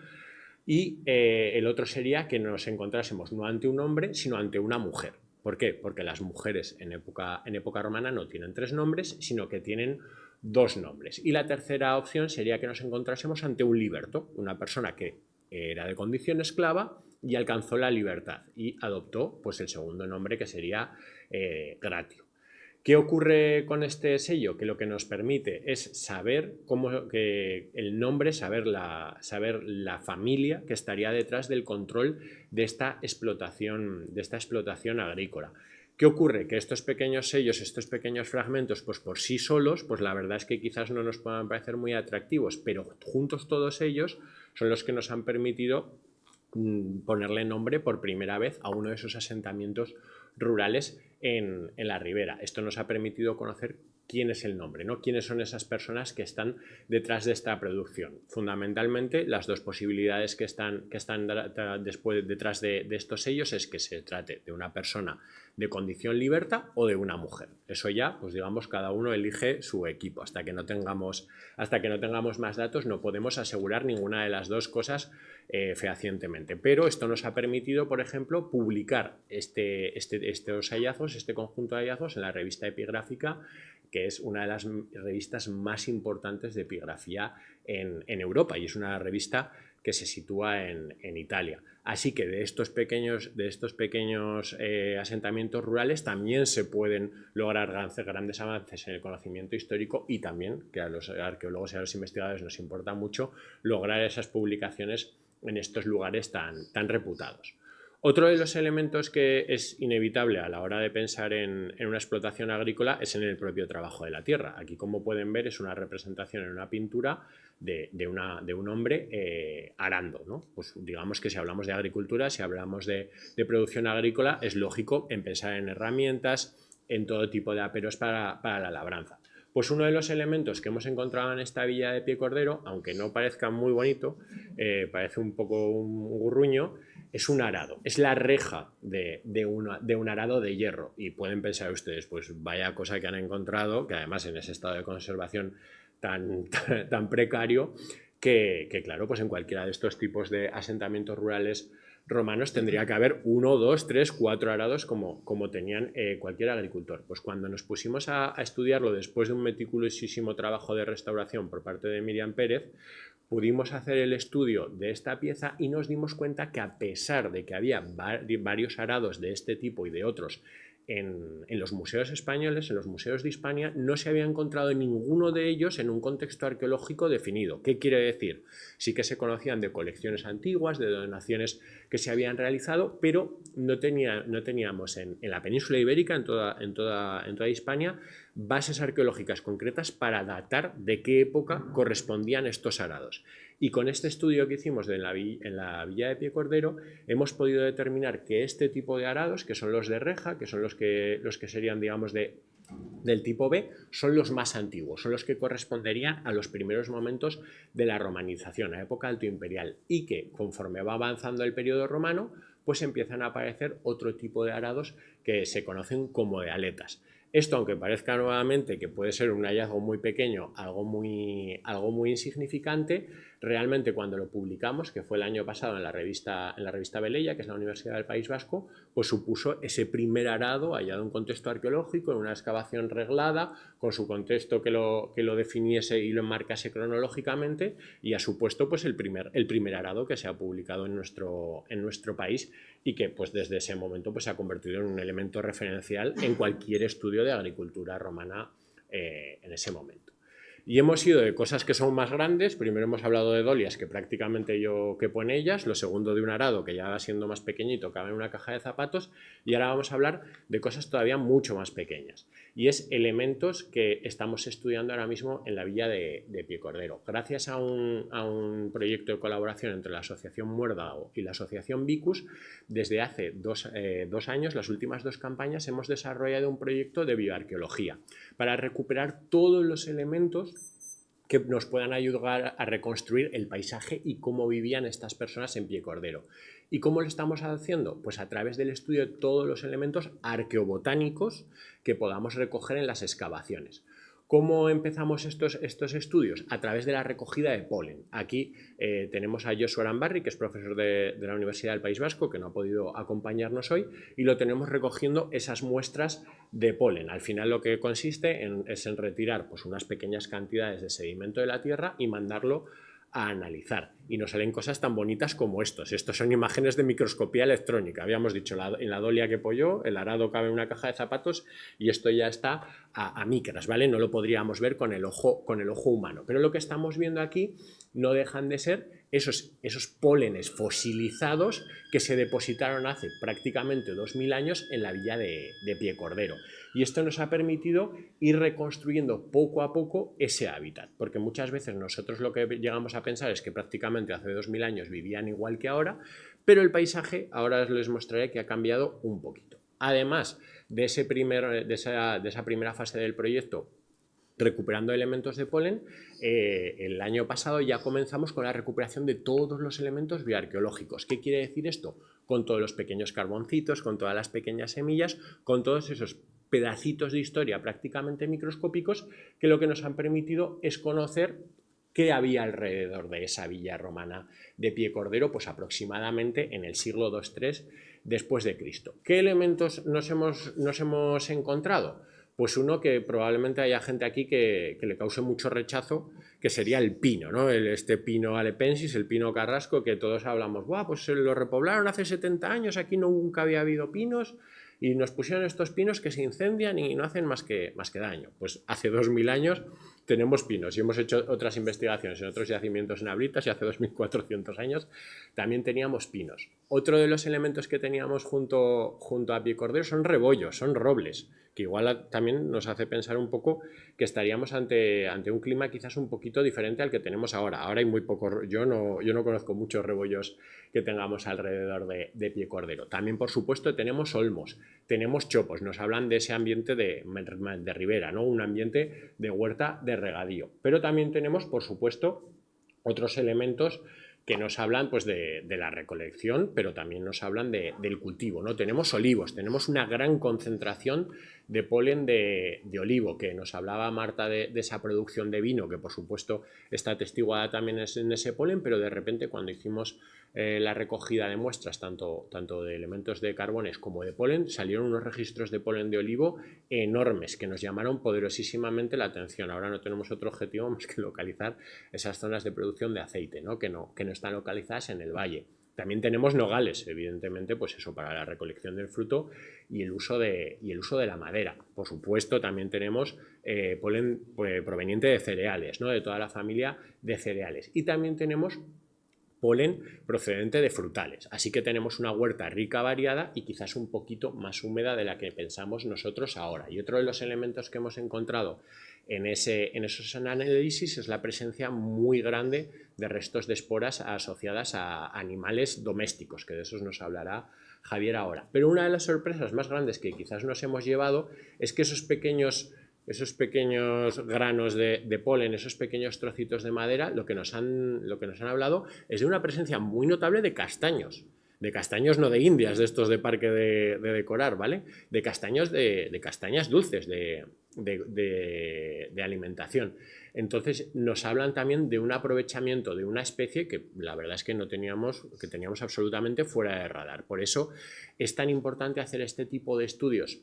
y el otro sería que nos encontrásemos no ante un hombre, sino ante una mujer. ¿Por qué? Porque las mujeres en época romana no tienen 3 nombres, sino que tienen 2 nombres. Y la tercera opción sería que nos encontrásemos ante un liberto, una persona que era de condición esclava y alcanzó la libertad y adoptó pues el segundo nombre, que sería Gratio. ¿Qué ocurre con este sello? Que lo que nos permite es saber el nombre, saber la familia que estaría detrás del control de esta explotación agrícola. ¿Qué ocurre? Que estos pequeños sellos, estos pequeños fragmentos, pues por sí solos, pues la verdad es que quizás no nos puedan parecer muy atractivos, pero juntos todos ellos son los que nos han permitido ponerle nombre por primera vez a uno de esos asentamientos rurales en la ribera. Esto nos ha permitido conocer quién es el nombre, ¿no? Quiénes son esas personas que están detrás de esta producción. Fundamentalmente, las 2 posibilidades que están detrás de estos sellos es que se trate de una persona de condición liberta o de una mujer. Eso ya, pues digamos, cada uno elige su equipo. Hasta que no tengamos más datos, no podemos asegurar ninguna de las 2 cosas fehacientemente. Pero esto nos ha permitido, por ejemplo, publicar estos hallazgos, este conjunto de hallazgos, en la revista Epigráfica, que es una de las revistas más importantes de epigrafía en Europa, y es una revista que se sitúa en Italia. Así que de estos pequeños asentamientos rurales también se pueden lograr grandes avances en el conocimiento histórico, y también, que a los arqueólogos y a los investigadores nos importa mucho, lograr esas publicaciones en estos lugares tan reputados. Otro de los elementos que es inevitable a la hora de pensar en una explotación agrícola es en el propio trabajo de la tierra. Aquí, como pueden ver, es una representación en una pintura de un hombre arando, ¿no? Pues digamos que si hablamos de agricultura, si hablamos de producción agrícola, es lógico en pensar en herramientas, en todo tipo de aperos para la labranza. Pues uno de los elementos que hemos encontrado en esta villa de Piecordero, aunque no parezca muy bonito, parece un poco un gurruño, es un arado, es la reja de un arado de hierro. Y pueden pensar ustedes, pues vaya cosa que han encontrado, que además en ese estado de conservación tan precario, que claro, pues en cualquiera de estos tipos de asentamientos rurales romanos tendría que haber 1, 2, 3, 4 arados como tenían cualquier agricultor. Pues cuando nos pusimos a estudiarlo después de un meticulosísimo trabajo de restauración por parte de Miriam Pérez, pudimos hacer el estudio de esta pieza y nos dimos cuenta que, a pesar de que había varios arados de este tipo y de otros en los museos españoles, en los museos de Hispania, no se había encontrado ninguno de ellos en un contexto arqueológico definido. ¿Qué quiere decir? Sí que se conocían de colecciones antiguas, de donaciones que se habían realizado, pero no teníamos en la península ibérica, en toda Hispania, bases arqueológicas concretas para datar de qué época correspondían estos arados. Y con este estudio que hicimos en la villa de Piecordero hemos podido determinar que este tipo de arados, que son los de reja, que son los que serían, digamos, del tipo B, son los más antiguos, son los que corresponderían a los primeros momentos de la romanización, a época altoimperial, y que conforme va avanzando el periodo romano, pues empiezan a aparecer otro tipo de arados que se conocen como de aletas. Esto, aunque parezca nuevamente que puede ser un hallazgo muy pequeño, algo muy insignificante, realmente cuando lo publicamos, que fue el año pasado en la revista Velella, que es la Universidad del País Vasco, pues supuso ese primer arado hallado en contexto arqueológico, en una excavación reglada, con su contexto que lo definiese y lo enmarcase cronológicamente, y ha supuesto pues el primer arado que se ha publicado en nuestro país, y que pues desde ese momento pues se ha convertido en un elemento referencial en cualquier estudio de agricultura romana en ese momento. Y hemos ido de cosas que son más grandes. Primero hemos hablado de dolias, que prácticamente yo quepo en ellas. Lo segundo, de un arado, que ya va siendo más pequeñito, cabe en una caja de zapatos. Y ahora vamos a hablar de cosas todavía mucho más pequeñas. Y es elementos que estamos estudiando ahora mismo en la villa de Piecordero. Gracias a un proyecto de colaboración entre la Asociación Muérdago y la Asociación Vicus, desde hace dos años, las últimas 2 campañas, hemos desarrollado un proyecto de bioarqueología para recuperar todos los elementos que nos puedan ayudar a reconstruir el paisaje y cómo vivían estas personas en Piecordero. ¿Y cómo lo estamos haciendo? Pues a través del estudio de todos los elementos arqueobotánicos que podamos recoger en las excavaciones. ¿Cómo empezamos estos estudios? A través de la recogida de polen. Aquí tenemos a Josu Arambarri, que es profesor de la Universidad del País Vasco, que no ha podido acompañarnos hoy, y lo tenemos recogiendo esas muestras de polen. Al final lo que consiste es en retirar pues, unas pequeñas cantidades de sedimento de la tierra y mandarlo a analizar. Y nos salen cosas tan bonitas como estos. Estos son imágenes de microscopía electrónica. Habíamos dicho, en la dolia que pollo, el arado cabe en una caja de zapatos y esto ya está a micras, ¿vale? No lo podríamos ver con el ojo humano. Pero lo que estamos viendo aquí no dejan de ser esos pólenes fosilizados que se depositaron hace prácticamente 2000 años en la villa de Piecordero. Y esto nos ha permitido ir reconstruyendo poco a poco ese hábitat, porque muchas veces nosotros lo que llegamos a pensar es que prácticamente hace 2000 años vivían igual que ahora, pero el paisaje, ahora les mostraré que ha cambiado un poquito. Además de esa primera fase del proyecto, recuperando elementos de polen, el año pasado ya comenzamos con la recuperación de todos los elementos bioarqueológicos. ¿Qué quiere decir esto? Con todos los pequeños carboncitos, con todas las pequeñas semillas, con todos esos pedacitos de historia prácticamente microscópicos que lo que nos han permitido es conocer qué había alrededor de esa villa romana de Piecordero, pues aproximadamente en el siglo II-III después de Cristo. ¿Qué elementos nos hemos encontrado? Pues uno que probablemente haya gente aquí que le cause mucho rechazo, que sería el pino, ¿no? Este pino alepensis, el pino carrasco, que todos hablamos, ¡buah! Pues se lo repoblaron hace 70 años, aquí nunca había habido pinos, y nos pusieron estos pinos que se incendian y no hacen más que daño. Pues hace 2000 años tenemos pinos y hemos hecho otras investigaciones en otros yacimientos en Abritas y hace 2400 años también teníamos pinos. Otro de los elementos que teníamos junto a Piecordero son rebollos, son robles, que igual también nos hace pensar un poco que estaríamos ante un clima quizás un poquito diferente al que tenemos ahora. Ahora hay muy poco, yo no conozco muchos rebollos que tengamos alrededor de Piecordero. También, por supuesto, tenemos olmos, tenemos chopos, nos hablan de ese ambiente de ribera, ¿no? Un ambiente de huerta de regadío. Pero también tenemos, por supuesto, otros elementos que nos hablan pues, de la recolección, pero también nos hablan del cultivo, ¿no? Tenemos olivos, tenemos una gran concentración de polen de olivo, que nos hablaba Marta de esa producción de vino, que por supuesto está atestiguada también en ese polen, pero de repente cuando hicimos la recogida de muestras, tanto de elementos de carbones como de polen, salieron unos registros de polen de olivo enormes que nos llamaron poderosísimamente la atención. Ahora no tenemos otro objetivo más que localizar esas zonas de producción de aceite, ¿no? Que no están localizadas en el valle. También tenemos nogales, evidentemente, pues eso, para la recolección del fruto y el uso de la madera. Por supuesto, también tenemos polen proveniente de cereales, ¿no? De toda la familia de cereales. Y también tenemos polen procedente de frutales. Así que tenemos una huerta rica, variada y quizás un poquito más húmeda de la que pensamos nosotros ahora. Y otro de los elementos que hemos encontrado en esos análisis es la presencia muy grande de restos de esporas asociadas a animales domésticos, que de esos nos hablará Javier ahora. Pero una de las sorpresas más grandes que quizás nos hemos llevado es que esos pequeños granos de polen, esos pequeños trocitos de madera, lo que nos han hablado es de una presencia muy notable de castaños no de indias, de estos de parque de decorar, ¿vale? De castañas dulces, de alimentación. Entonces nos hablan también de un aprovechamiento de una especie que la verdad es que teníamos absolutamente fuera de radar. Por eso es tan importante hacer este tipo de estudios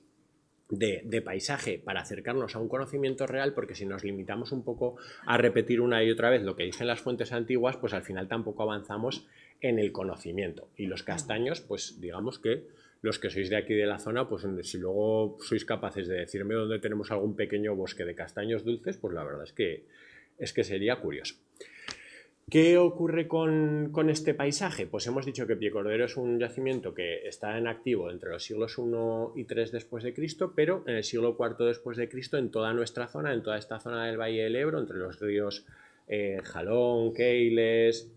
de paisaje para acercarnos a un conocimiento real, porque si nos limitamos un poco a repetir una y otra vez lo que dicen las fuentes antiguas, pues al final tampoco avanzamos en el conocimiento. Y los castaños, pues digamos que los que sois de aquí de la zona, pues si luego sois capaces de decirme dónde tenemos algún pequeño bosque de castaños dulces, pues la verdad es que sería curioso. ¿Qué ocurre con este paisaje? Pues hemos dicho que Piecordero es un yacimiento que está en activo entre los siglos I y III después de Cristo, pero en el siglo IV después de Cristo, en toda nuestra zona, en toda esta zona del Valle del Ebro, entre los ríos Jalón, Keiles,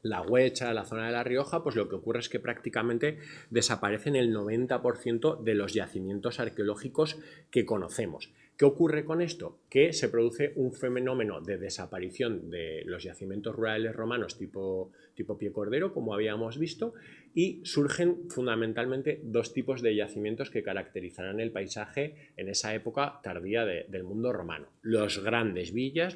La Huecha, la zona de La Rioja, pues lo que ocurre es que prácticamente desaparecen el 90% de los yacimientos arqueológicos que conocemos. ¿Qué ocurre con esto? Que se produce un fenómeno de desaparición de los yacimientos rurales romanos tipo Piecordero, como habíamos visto, y surgen fundamentalmente dos tipos de yacimientos que caracterizarán el paisaje en esa época tardía del mundo romano. Las grandes villas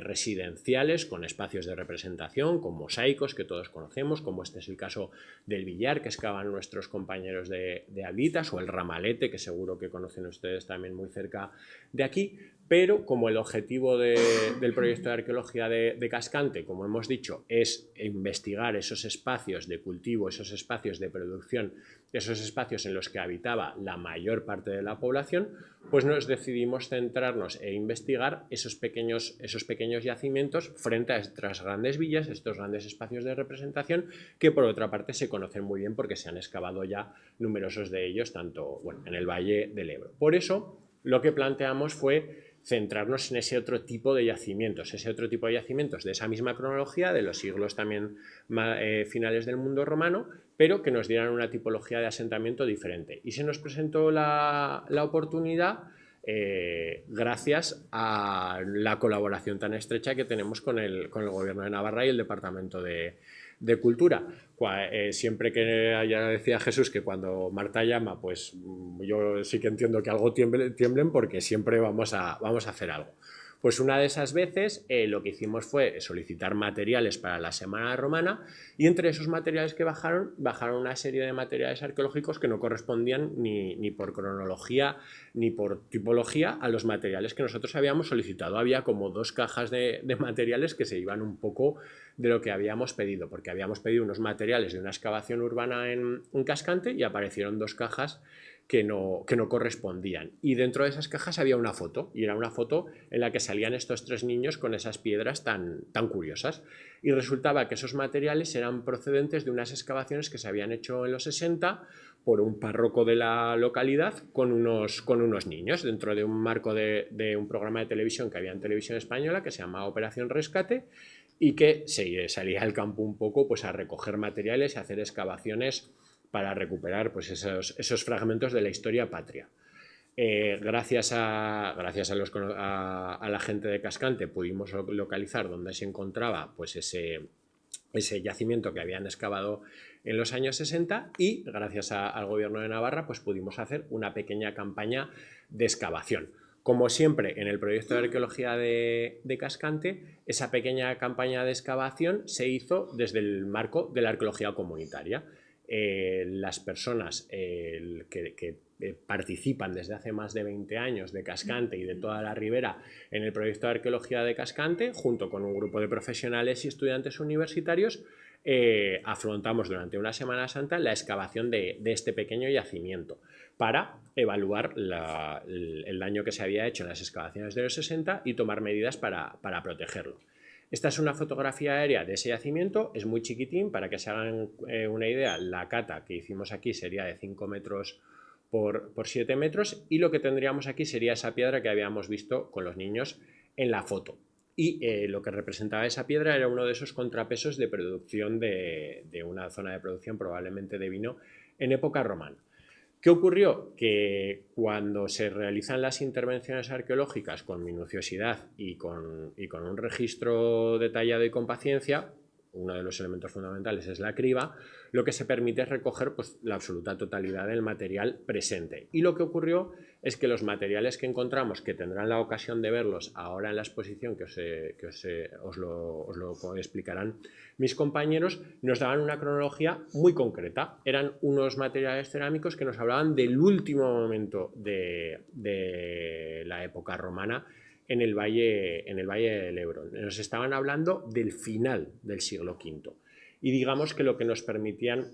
residenciales con espacios de representación, con mosaicos que todos conocemos, como este es el caso del Villar que excavan nuestros compañeros de Ablitas, o el Ramalete, que seguro que conocen ustedes también muy cerca de aquí. Pero como el objetivo del proyecto de arqueología de Cascante, como hemos dicho, es investigar esos espacios de cultivo, esos espacios de producción, esos espacios en los que habitaba la mayor parte de la población, pues nos decidimos centrarnos e investigar esos pequeños yacimientos frente a estas grandes villas, estos grandes espacios de representación, que por otra parte se conocen muy bien porque se han excavado ya numerosos de ellos, tanto en el Valle del Ebro. Por eso lo que planteamos fue centrarnos en ese otro tipo de yacimientos, de esa misma cronología, de los siglos también finales del mundo romano, pero que nos dieran una tipología de asentamiento diferente. Y se nos presentó la oportunidad gracias a la colaboración tan estrecha que tenemos con el Gobierno de Navarra y el Departamento de Cultura. Siempre que ya decía Jesús que cuando Marta llama, pues yo sí que entiendo que algo tiemblen porque siempre vamos a hacer algo. Pues una de esas veces lo que hicimos fue solicitar materiales para la Semana Romana, y entre esos materiales que bajaron una serie de materiales arqueológicos que no correspondían ni por cronología ni por tipología a los materiales que nosotros habíamos solicitado. Había como 2 cajas de materiales que se iban un poco de lo que habíamos pedido, porque habíamos pedido unos materiales de una excavación urbana en Cascante y aparecieron 2 cajas que no correspondían. Y dentro de esas cajas había una foto, y era una foto en la que salían estos 3 niños con esas piedras tan curiosas. Y resultaba que esos materiales eran procedentes de unas excavaciones que se habían hecho en los 60 por un párroco de la localidad con unos niños, dentro de un marco de un programa de televisión que había en Televisión Española que se llamaba Operación Rescate, y que se salía al campo un poco pues a recoger materiales y a hacer excavaciones para recuperar pues esos fragmentos de la historia patria. Gracias a la gente de Cascante pudimos localizar dónde se encontraba pues ese yacimiento que habían excavado en los años 60, y gracias al Gobierno de Navarra pues pudimos hacer una pequeña campaña de excavación. Como siempre, en el proyecto de arqueología de Cascante, esa pequeña campaña de excavación se hizo desde el marco de la arqueología comunitaria. Las personas que participan desde hace más de 20 años de Cascante y de toda la ribera en el proyecto de arqueología de Cascante, junto con un grupo de profesionales y estudiantes universitarios, afrontamos durante una Semana Santa la excavación de este pequeño yacimiento para evaluar el daño que se había hecho en las excavaciones de los 60 y tomar medidas para protegerlo. Esta es una fotografía aérea de ese yacimiento, es muy chiquitín, para que se hagan una idea, la cata que hicimos aquí sería de 5 metros por 7 metros, y lo que tendríamos aquí sería esa piedra que habíamos visto con los niños en la foto. Y lo que representaba esa piedra era uno de esos contrapesos de producción de una zona de producción probablemente de vino en época romana. ¿Qué ocurrió? Que cuando se realizan las intervenciones arqueológicas con minuciosidad y con un registro detallado y con paciencia, uno de los elementos fundamentales es la criba, lo que se permite es recoger pues, la absoluta totalidad del material presente. Y lo que ocurrió es que los materiales que encontramos, que tendrán la ocasión de verlos ahora en la exposición, que os lo explicarán mis compañeros, nos daban una cronología muy concreta. Eran unos materiales cerámicos que nos hablaban del último momento de la época romana en el valle del Ebro. Nos estaban hablando del final del siglo V. Y digamos que lo que nos permitían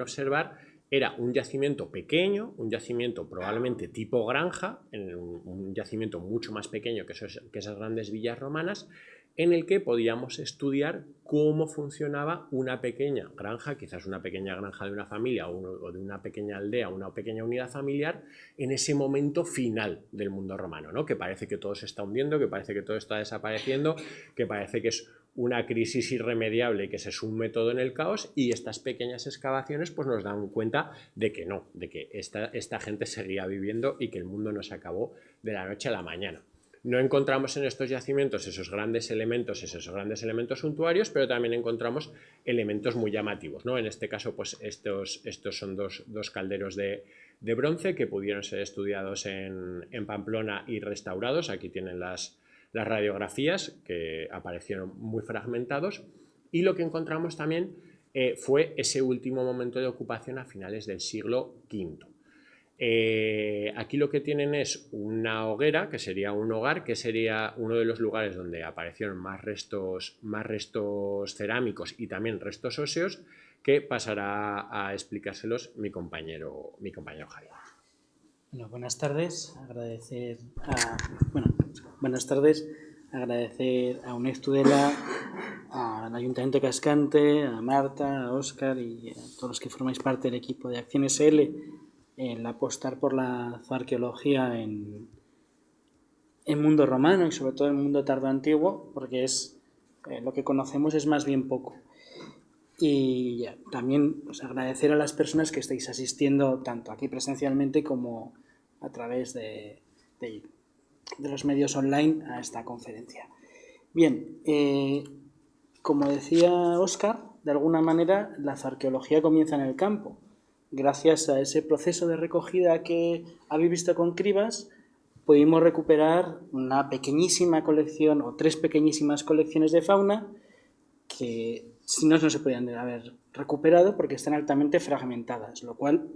observar era un yacimiento pequeño, un yacimiento probablemente tipo granja, un yacimiento mucho más pequeño que esas grandes villas romanas, en el que podíamos estudiar cómo funcionaba una pequeña granja, quizás una pequeña granja de una familia o de una pequeña aldea, una pequeña unidad familiar, en ese momento final del mundo romano, ¿no? Que parece que todo se está hundiendo, que parece que todo está desapareciendo, que parece que es una crisis irremediable y que se sume todo en el caos, y estas pequeñas excavaciones pues, nos dan cuenta de que no, de que esta gente seguía viviendo y que el mundo no se acabó de la noche a la mañana. No encontramos en estos yacimientos esos grandes elementos suntuarios, pero también encontramos elementos muy llamativos, ¿no? En este caso, pues estos son dos calderos de bronce que pudieron ser estudiados en Pamplona y restaurados. Aquí tienen las radiografías que aparecieron muy fragmentados, y lo que encontramos también fue ese último momento de ocupación a finales del siglo V. Aquí lo que tienen es una hoguera, que sería un hogar, que sería uno de los lugares donde aparecieron más restos cerámicos y también restos óseos, que pasará a explicárselos mi compañero Javier. Bueno, buenas tardes. Agradecer a UNED Tudela, al Ayuntamiento de Cascante, a Marta, a Óscar y a todos los que formáis parte del equipo de Acción SL, el apostar por la zoarqueología en mundo romano y sobre todo en mundo tardoantiguo, porque lo que conocemos es más bien poco. Y también pues, agradecer a las personas que estáis asistiendo tanto aquí presencialmente como a través de los medios online a esta conferencia. Bien, como decía Óscar, de alguna manera la zoarqueología comienza en el campo. Gracias a ese proceso de recogida que habéis visto con cribas, pudimos recuperar una pequeñísima colección o 3 pequeñísimas colecciones de fauna que si no se podían haber recuperado porque están altamente fragmentadas, lo cual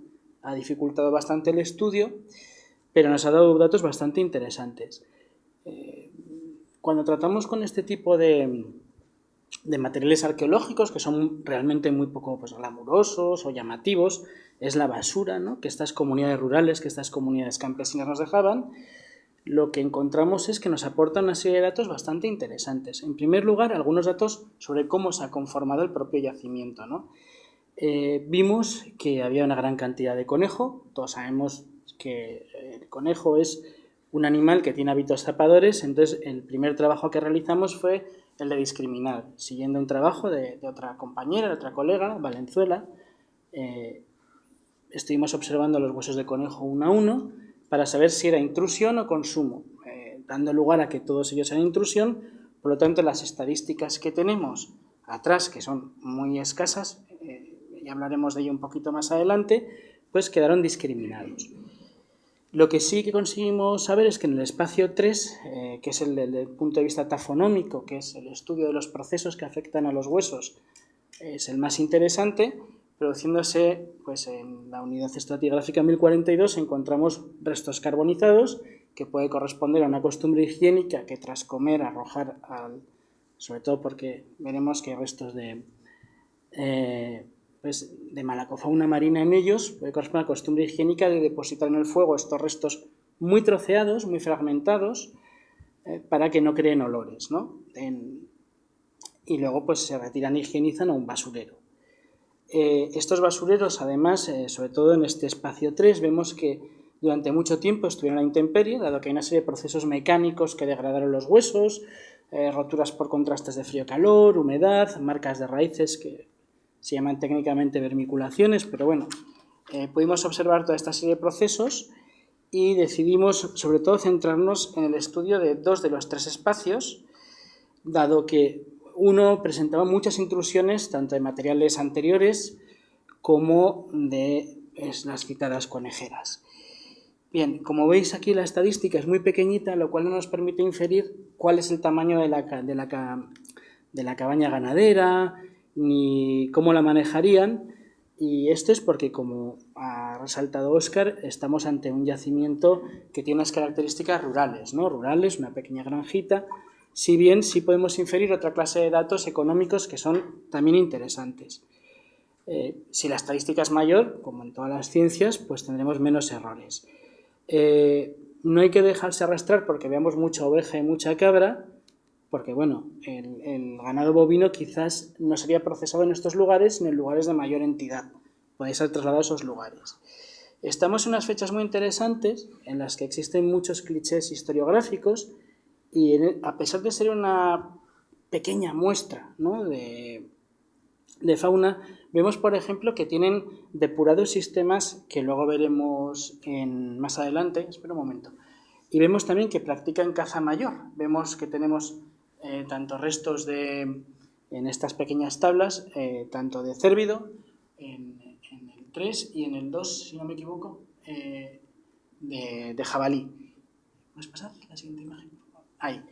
ha dificultado bastante el estudio, pero nos ha dado datos bastante interesantes. Cuando tratamos con este tipo de materiales arqueológicos que son realmente muy poco pues, glamurosos o llamativos, es la basura, ¿no? Que estas comunidades rurales, que estas comunidades campesinas nos dejaban, lo que encontramos es que nos aportan una serie de datos bastante interesantes. En primer lugar, algunos datos sobre cómo se ha conformado el propio yacimiento, ¿no? Vimos que había una gran cantidad de conejo. Todos sabemos que el conejo es un animal que tiene hábitos zapadores, entonces el primer trabajo que realizamos fue el de discriminar, siguiendo un trabajo de otra compañera, de otra colega, Valenzuela. Estuvimos observando los huesos de conejo uno a uno para saber si era intrusión o consumo, dando lugar a que todos ellos eran intrusión. Por lo tanto, las estadísticas que tenemos atrás, que son muy escasas, y hablaremos de ello un poquito más adelante, pues quedaron discriminados. Lo que sí que conseguimos saber es que en el espacio 3, que es el del punto de vista tafonómico, que es el estudio de los procesos que afectan a los huesos, es el más interesante. Produciéndose pues, en la unidad estratigráfica 1042 encontramos restos carbonizados que puede corresponder a una costumbre higiénica que tras comer arrojar sobre todo porque veremos que hay restos de malacofauna marina en ellos, puede corresponder a la costumbre higiénica de depositar en el fuego estos restos muy troceados, muy fragmentados, para que no creen olores, ¿no? Y luego pues se retiran e higienizan a un basurero. Estos basureros, además, sobre todo en este espacio 3, vemos que durante mucho tiempo estuvieron a la intemperie, dado que hay una serie de procesos mecánicos que degradaron los huesos, roturas por contrastes de frío-calor, humedad, marcas de raíces que se llaman técnicamente vermiculaciones, pero bueno, pudimos observar toda esta serie de procesos y decidimos sobre todo centrarnos en el estudio de 2 de los 3 espacios, dado que uno presentaba muchas intrusiones tanto de materiales anteriores como de las citadas conejeras. Bien, como veis aquí la estadística es muy pequeñita, lo cual no nos permite inferir cuál es el tamaño de la cabaña ganadera ni cómo la manejarían, y esto es porque, como ha resaltado Óscar, estamos ante un yacimiento que tiene unas características rurales, ¿no? Rurales, una pequeña granjita, si bien sí podemos inferir otra clase de datos económicos que son también interesantes. Si la estadística es mayor, como en todas las ciencias, pues tendremos menos errores. No hay que dejarse arrastrar porque veamos mucha oveja y mucha cabra, porque bueno, el ganado bovino quizás no sería procesado en estos lugares, sino en lugares de mayor entidad. Podéis ser trasladado a esos lugares. Estamos en unas fechas muy interesantes en las que existen muchos clichés historiográficos y a pesar de ser una pequeña muestra, ¿no?, de fauna, vemos, por ejemplo, que tienen depurados sistemas que luego veremos más adelante. Espera un momento. Y vemos también que practican caza mayor. Vemos que tenemos tanto restos en estas pequeñas tablas, tanto de cérvido, en el 3 y en el 2, si no me equivoco, de jabalí. ¿Puedes pasar la siguiente imagen? Ahí.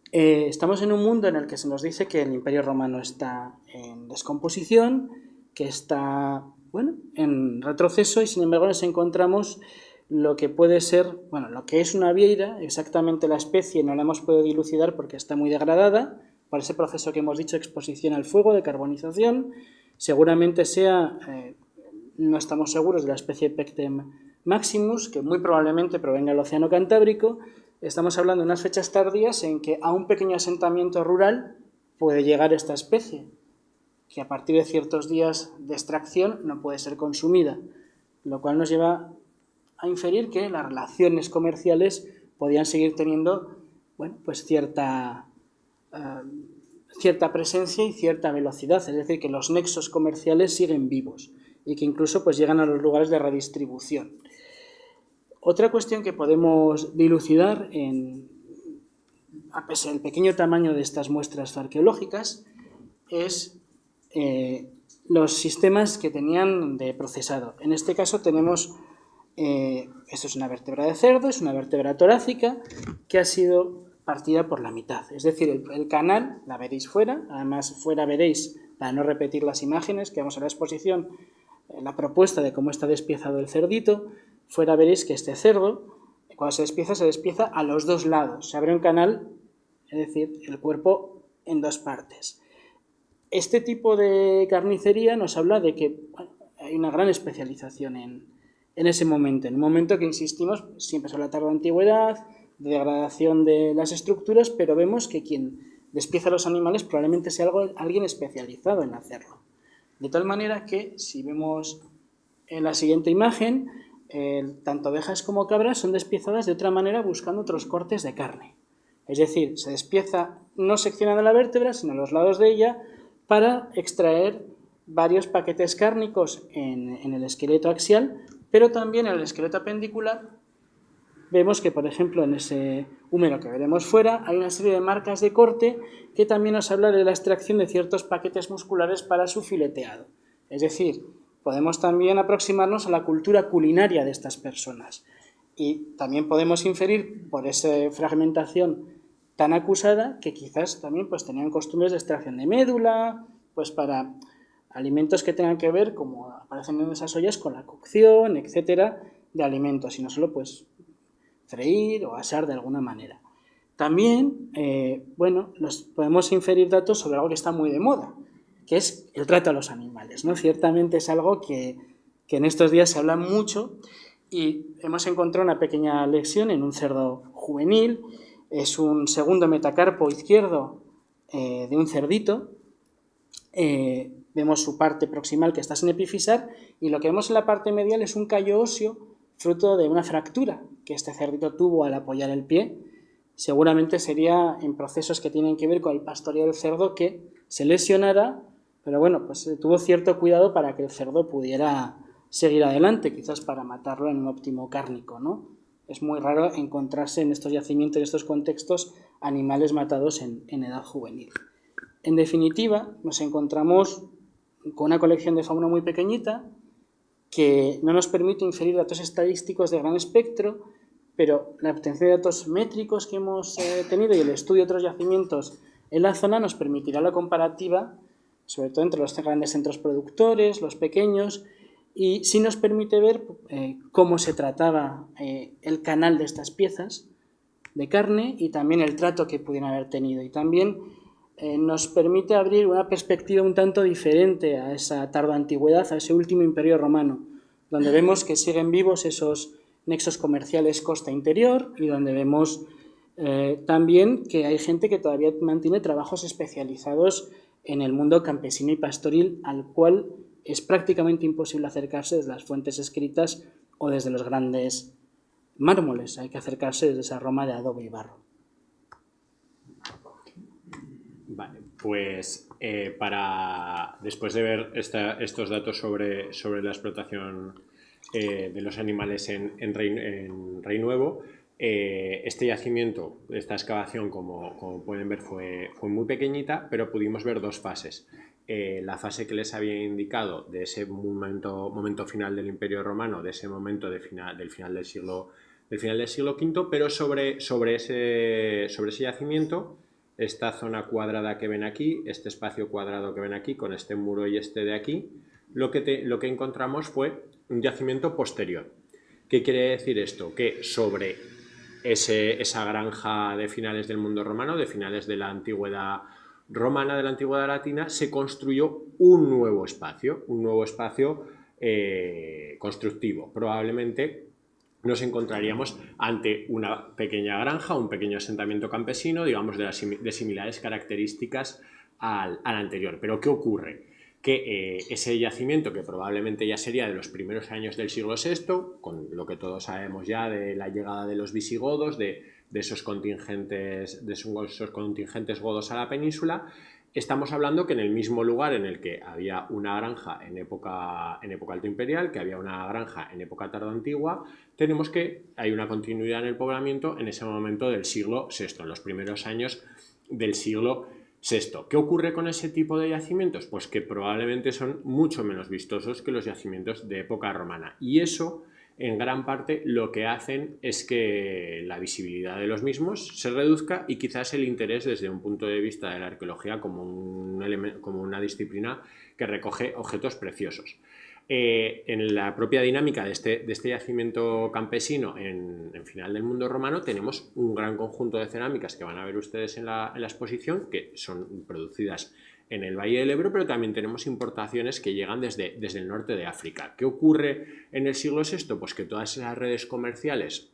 Estamos en un mundo en el que se nos dice que el Imperio Romano está en descomposición, que está, bueno, en retroceso, y sin embargo nos encontramos lo que puede ser, bueno, lo que es una vieira. Exactamente la especie no la hemos podido dilucidar porque está muy degradada por ese proceso que hemos dicho, exposición al fuego, de carbonización. Seguramente sea, no estamos seguros, de la especie Pecten maximus, que muy probablemente provenga del Océano Cantábrico. Estamos hablando de unas fechas tardías en que a un pequeño asentamiento rural puede llegar esta especie, que a partir de ciertos días de extracción no puede ser consumida, lo cual nos lleva a inferir que las relaciones comerciales podían seguir teniendo, bueno, pues cierta presencia y cierta velocidad, es decir, que los nexos comerciales siguen vivos y que incluso pues llegan a los lugares de redistribución. Otra cuestión que podemos dilucidar, a pesar del pequeño tamaño de estas muestras arqueológicas, es los sistemas que tenían de procesado. En este caso tenemos, esto es una vértebra de cerdo, es una vértebra torácica que ha sido partida por la mitad. Es decir, el canal, la veréis fuera, además fuera veréis, para no repetir las imágenes que vamos a la exposición, la propuesta de cómo está despiezado el cerdito. Fuera veréis que este cerdo, cuando se despieza a los 2 lados. Se abre un canal, es decir, el cuerpo en 2 partes. Este tipo de carnicería nos habla de que, bueno, hay una gran especialización en ese momento. En un momento que, insistimos, siempre se habla de antigüedad, de degradación de las estructuras, pero vemos que quien despieza a los animales probablemente sea alguien especializado en hacerlo. De tal manera que, si vemos en la siguiente imagen, tanto ovejas como cabras son despiezadas de otra manera buscando otros cortes de carne. Es decir, se despieza no seccionando la vértebra, sino los lados de ella, para extraer varios paquetes cárnicos en el esqueleto axial, pero también en el esqueleto apendicular. Vemos que, por ejemplo, en ese húmero que veremos fuera, hay una serie de marcas de corte que también nos habla de la extracción de ciertos paquetes musculares para su fileteado. Es decir, podemos también aproximarnos a la cultura culinaria de estas personas. Y también podemos inferir, por esa fragmentación tan acusada, que quizás también pues, tenían costumbres de extracción de médula, pues para alimentos que tengan que ver, como aparecen en esas ollas, con la cocción, etcétera, de alimentos, y no solo pues freír o asar de alguna manera. También, bueno, nos podemos inferir datos sobre algo que está muy de moda, que es el trato a los animales, ¿no? Ciertamente es algo que en estos días se habla mucho, y hemos encontrado una pequeña lesión en un cerdo juvenil, es un segundo metacarpo izquierdo de un cerdito. Vemos su parte proximal que está sin epifisar y lo que vemos en la parte medial es un callo óseo fruto de una fractura que este cerdito tuvo al apoyar el pie. Seguramente sería en procesos que tienen que ver con el pastoreo del cerdo que se lesionara, pero bueno, pues tuvo cierto cuidado para que el cerdo pudiera seguir adelante, quizás para matarlo en un óptimo cárnico, ¿no? Es muy raro encontrarse en estos yacimientos, en estos contextos, animales matados en edad juvenil. En definitiva, nos encontramos con una colección de fauna muy pequeñita que no nos permite inferir datos estadísticos de gran espectro, pero la obtención de datos métricos que hemos tenido y el estudio de otros yacimientos en la zona nos permitirá la comparativa, sobre todo entre los grandes centros productores, los pequeños, y sí nos permite ver cómo se trataba el canal de estas piezas de carne y también el trato que pudieran haber tenido. Y también nos permite abrir una perspectiva un tanto diferente a esa tardoantigüedad, a ese último imperio romano, donde vemos que siguen vivos esos nexos comerciales costa-interior y donde vemos también que hay gente que todavía mantiene trabajos especializados en el mundo campesino y pastoril, al cual es prácticamente imposible acercarse desde las fuentes escritas o desde los grandes mármoles. Hay que acercarse desde esa Roma de adobe y barro. Vale, pues después de ver estos datos sobre la explotación de los animales en Rey Nuevo, este yacimiento, esta excavación, como pueden ver, fue muy pequeñita, pero pudimos ver dos fases. La fase que les había indicado de ese momento final del Imperio Romano, de ese momento del final del siglo V, pero sobre ese yacimiento, esta zona cuadrada que ven aquí, este espacio cuadrado que ven aquí, con este muro y este de aquí, lo que encontramos fue un yacimiento posterior. ¿Qué quiere decir esto? Que sobre esa granja de finales del mundo romano, de finales de la antigüedad romana, de la antigüedad latina, se construyó un nuevo espacio constructivo. Probablemente nos encontraríamos ante una pequeña granja, un pequeño asentamiento campesino, digamos, de similares características al anterior. Pero ¿qué ocurre? Que ese yacimiento, que probablemente ya sería de los primeros años del siglo VI, con lo que todos sabemos ya de la llegada de los visigodos, de esos contingentes godos a la península, estamos hablando que en el mismo lugar en el que había una granja en época alto imperial, que había una granja en época tardoantigua, tenemos que hay una continuidad en el poblamiento en ese momento del siglo VI, en los primeros años del siglo VI. ¿Qué ocurre con ese tipo de yacimientos? Pues que probablemente son mucho menos vistosos que los yacimientos de época romana. Y eso, en gran parte, lo que hacen es que la visibilidad de los mismos se reduzca y quizás el interés desde un punto de vista de la arqueología como una disciplina que recoge objetos preciosos. En la propia dinámica de este yacimiento campesino en final del mundo romano tenemos un gran conjunto de cerámicas que van a ver ustedes en la exposición, que son producidas en el Valle del Ebro, pero también tenemos importaciones que llegan desde el norte de África. ¿Qué ocurre en el siglo VI? Pues que todas esas redes comerciales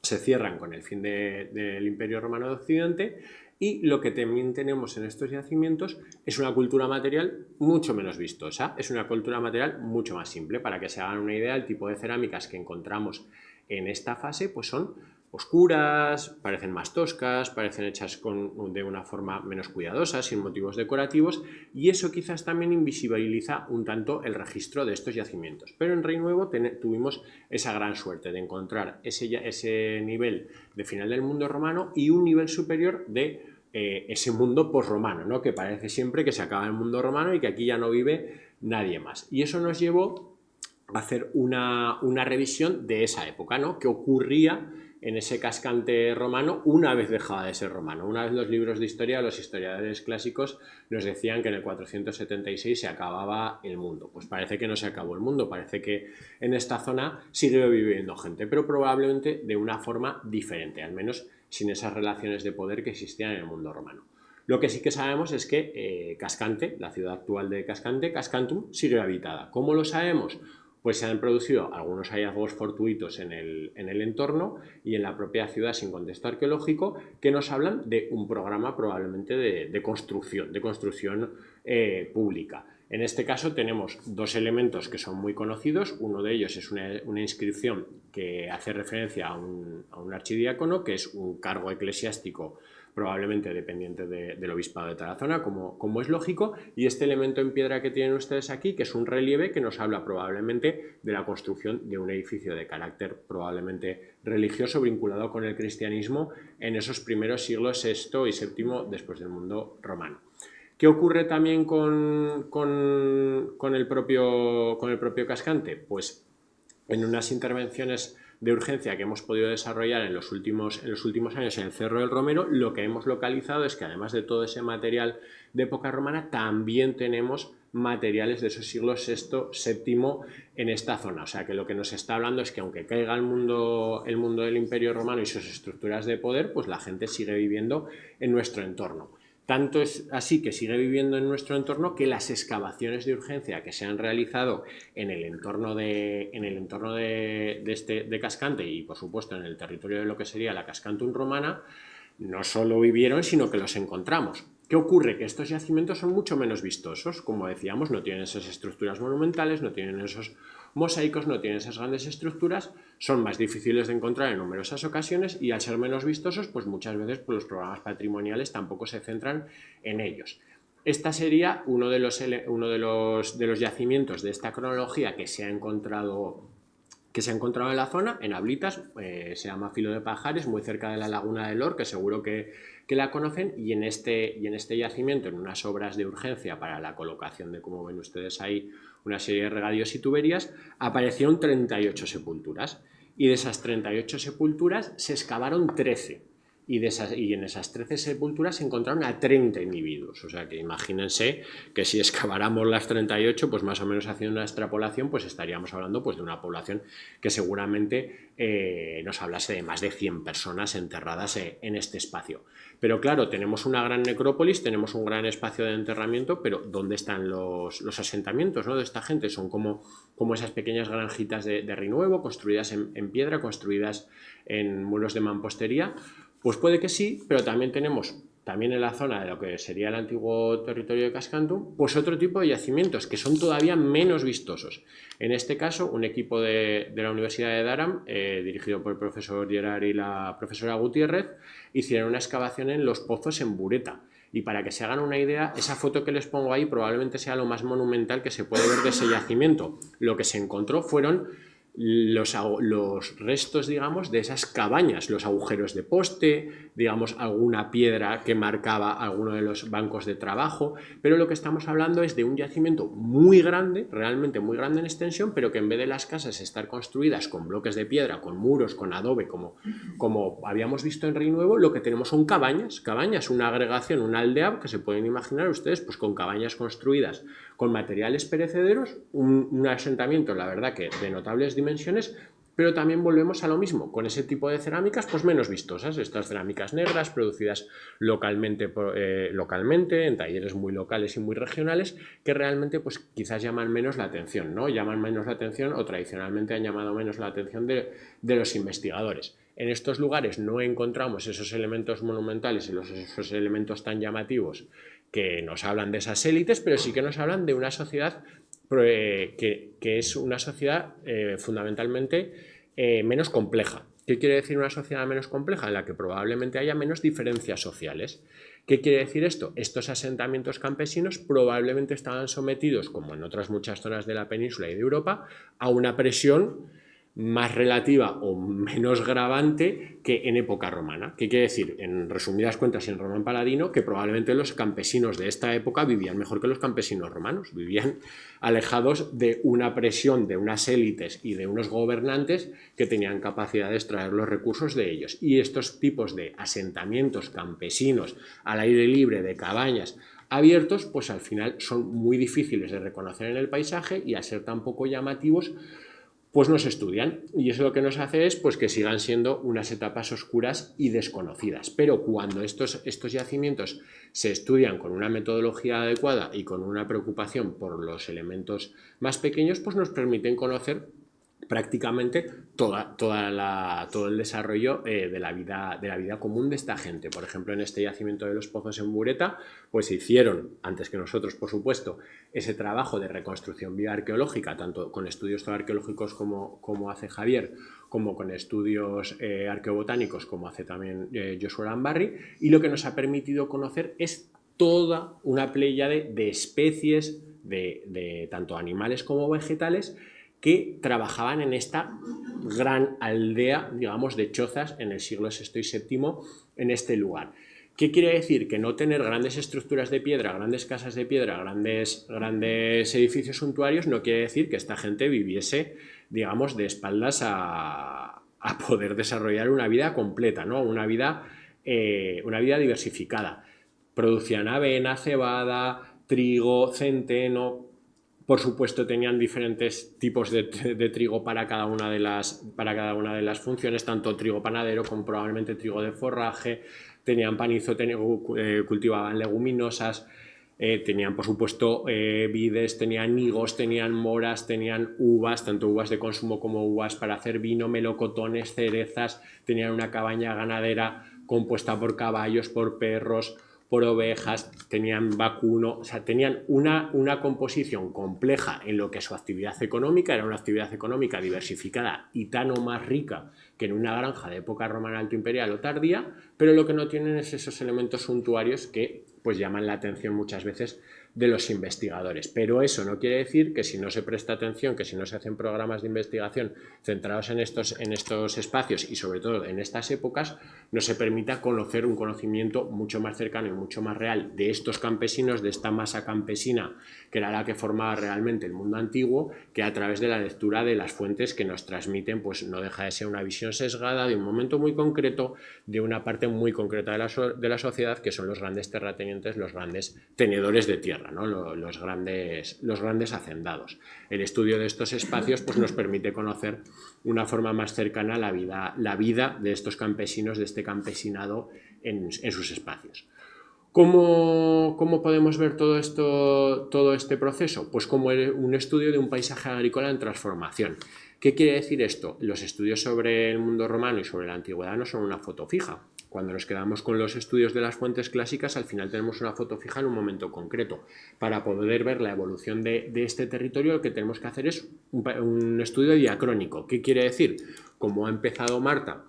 se cierran con el fin del Imperio Romano de Occidente, y lo que también tenemos en estos yacimientos es una cultura material mucho menos vistosa, es una cultura material mucho más simple. Para que se hagan una idea, el tipo de cerámicas que encontramos en esta fase pues son oscuras, parecen más toscas, parecen hechas de una forma menos cuidadosa, sin motivos decorativos, y eso quizás también invisibiliza un tanto el registro de estos yacimientos. Pero en Rey Nuevo tuvimos esa gran suerte de encontrar ese nivel de final del mundo romano y un nivel superior de ese mundo posromano, ¿no? Que parece siempre que se acaba el mundo romano y que aquí ya no vive nadie más. Y eso nos llevó a hacer una revisión de esa época, ¿no? ¿Qué ocurría en ese Cascante romano una vez dejaba de ser romano? Una vez los libros de historia, los historiadores clásicos nos decían que en el 476 se acababa el mundo. Pues parece que no se acabó el mundo, parece que en esta zona sigue viviendo gente, pero probablemente de una forma diferente, al menos sin esas relaciones de poder que existían en el mundo romano. Lo que sí que sabemos es que Cascante, la ciudad actual de Cascante, Cascantum, sigue habitada. ¿Cómo lo sabemos? pues se han producido algunos hallazgos fortuitos en el entorno y en la propia ciudad sin contexto arqueológico, que nos hablan de un programa probablemente de construcción pública. En este caso tenemos dos elementos que son muy conocidos. Uno de ellos es una inscripción que hace referencia a un archidiácono, que es un cargo eclesiástico probablemente dependiente del obispado de Tarazona, como es lógico, y este elemento en piedra que tienen ustedes aquí, que es un relieve que nos habla probablemente de la construcción de un edificio de carácter probablemente religioso vinculado con el cristianismo en esos primeros siglos VI y VII después del mundo romano. ¿Qué ocurre también con el propio Cascante? Pues en unas intervenciones de urgencia que hemos podido desarrollar en los últimos años en el Cerro del Romero, lo que hemos localizado es que además de todo ese material de época romana, también tenemos materiales de esos siglos VI, VII en esta zona. O sea que lo que nos está hablando es que aunque caiga el mundo del Imperio Romano y sus estructuras de poder, pues la gente sigue viviendo en nuestro entorno. Tanto es así que sigue viviendo en nuestro entorno que las excavaciones de urgencia que se han realizado en el entorno de Cascante y, por supuesto, en el territorio de lo que sería la Cascantum romana, no solo vivieron, sino que los encontramos. ¿Qué ocurre? Que estos yacimientos son mucho menos vistosos. Como decíamos, no tienen esas estructuras monumentales, no tienen esos mosaicos, no tienen esas grandes estructuras, son más difíciles de encontrar en numerosas ocasiones y al ser menos vistosos, pues muchas veces pues, los programas patrimoniales tampoco se centran en ellos. Esta sería uno de los yacimientos de esta cronología que se ha encontrado en la zona, en Ablitas, se llama Filo de Pajares, muy cerca de la laguna del Or, que seguro que la conocen, y en este yacimiento, en unas obras de urgencia para la colocación de, como ven ustedes ahí, una serie de regadíos y tuberías, aparecieron 38 sepulturas, y de esas 38 sepulturas se excavaron 13. Y en esas 13 sepulturas se encontraron a 30 individuos. O sea que imagínense que si excaváramos las 38, pues más o menos haciendo una extrapolación, pues estaríamos hablando pues, de una población que seguramente nos hablase de más de 100 personas enterradas en este espacio. Pero claro, tenemos una gran necrópolis, tenemos un gran espacio de enterramiento, pero ¿dónde están los asentamientos, ¿no? de esta gente? Son como esas pequeñas granjitas de renuevo, construidas en piedra, construidas en muros de mampostería. Pues puede que sí, pero también tenemos, en la zona de lo que sería el antiguo territorio de Cascantum, pues otro tipo de yacimientos que son todavía menos vistosos. En este caso, un equipo de la Universidad de Durham, dirigido por el profesor Gerard y la profesora Gutiérrez, hicieron una excavación en los pozos en Bureta. Y para que se hagan una idea, esa foto que les pongo ahí probablemente sea lo más monumental que se puede ver de ese yacimiento. Lo que se encontró fueron los restos, digamos, de esas cabañas, los agujeros de poste, digamos, alguna piedra que marcaba alguno de los bancos de trabajo, pero lo que estamos hablando es de un yacimiento muy grande, realmente muy grande en extensión, pero que en vez de las casas estar construidas con bloques de piedra, con muros, con adobe, como habíamos visto en Río Nuevo, lo que tenemos son cabañas, una agregación, una aldea, que se pueden imaginar ustedes, pues con cabañas construidas con materiales perecederos, un asentamiento, la verdad que de notables dimensiones, pero también volvemos a lo mismo, con ese tipo de cerámicas pues menos vistosas, estas cerámicas negras producidas localmente, en talleres muy locales y muy regionales, que realmente pues quizás llaman menos la atención, ¿no? Llaman menos la atención o tradicionalmente han llamado menos la atención de los investigadores. En estos lugares no encontramos esos elementos monumentales y esos elementos tan llamativos que nos hablan de esas élites, pero sí que nos hablan de una sociedad que es una sociedad fundamentalmente menos compleja. ¿Qué quiere decir una sociedad menos compleja? En la que probablemente haya menos diferencias sociales. ¿Qué quiere decir esto? Estos asentamientos campesinos probablemente estaban sometidos, como en otras muchas zonas de la península y de Europa, a una presión más relativa o menos gravante que en época romana. ¿Qué quiere decir? En resumidas cuentas, en Román Paladino, que probablemente los campesinos de esta época vivían mejor que los campesinos romanos, vivían alejados de una presión de unas élites y de unos gobernantes que tenían capacidad de extraer los recursos de ellos. Y estos tipos de asentamientos campesinos al aire libre, de cabañas abiertos, pues al final son muy difíciles de reconocer en el paisaje y al ser tan poco llamativos, pues no se estudian. Y eso lo que nos hace es pues, que sigan siendo unas etapas oscuras y desconocidas. Pero cuando estos yacimientos se estudian con una metodología adecuada y con una preocupación por los elementos más pequeños, pues nos permiten conocer prácticamente todo el desarrollo de la vida común de esta gente. Por ejemplo, en este yacimiento de los Pozos en Bureta, pues se hicieron, antes que nosotros, por supuesto, ese trabajo de reconstrucción bioarqueológica, tanto con estudios arqueológicos como hace Javier, como con estudios arqueobotánicos, como hace también Joshua Lambarri, y lo que nos ha permitido conocer es toda una pléyade de especies, de tanto animales como vegetales, que trabajaban en esta gran aldea, digamos, de chozas en el siglo VI y VII en este lugar. ¿Qué quiere decir? Que no tener grandes estructuras de piedra, grandes casas de piedra, grandes edificios suntuarios, no quiere decir que esta gente viviese, digamos, de espaldas a poder desarrollar una vida completa, ¿no? Una vida diversificada. Producían avena, cebada, trigo, centeno. Por supuesto, tenían diferentes tipos de trigo para cada una de las funciones, tanto trigo panadero como probablemente trigo de forraje. Tenían panizo, cultivaban leguminosas, tenían, por supuesto, vides, tenían higos, tenían moras, tenían uvas, tanto uvas de consumo como uvas para hacer vino, melocotones, cerezas. Tenían una cabaña ganadera compuesta por caballos, por perros, por ovejas, tenían vacuno, o sea, tenían una composición compleja en lo que su actividad económica era una actividad económica diversificada y tan o más rica que en una granja de época romana alto imperial o tardía, pero lo que no tienen es esos elementos suntuarios que pues llaman la atención muchas veces de los investigadores. Pero eso no quiere decir que si no se presta atención, que si no se hacen programas de investigación centrados en estos espacios y sobre todo en estas épocas, no se permita conocer un conocimiento mucho más cercano y mucho más real de estos campesinos, de esta masa campesina que era la que formaba realmente el mundo antiguo, que a través de la lectura de las fuentes que nos transmiten, pues no deja de ser una visión sesgada de un momento muy concreto, de una parte muy concreta de la sociedad, que son los grandes terratenientes, los grandes tenedores de tierra, ¿no? los grandes hacendados. El estudio de estos espacios pues, nos permite conocer una forma más cercana a la vida de estos campesinos, de este campesinado en sus espacios. ¿Cómo podemos ver todo este proceso? Pues como un estudio de un paisaje agrícola en transformación. ¿Qué quiere decir esto? Los estudios sobre el mundo romano y sobre la antigüedad no son una foto fija. Cuando nos quedamos con los estudios de las fuentes clásicas, al final tenemos una foto fija en un momento concreto. Para poder ver la evolución de este territorio, lo que tenemos que hacer es un estudio diacrónico. ¿Qué quiere decir? Como ha empezado Marta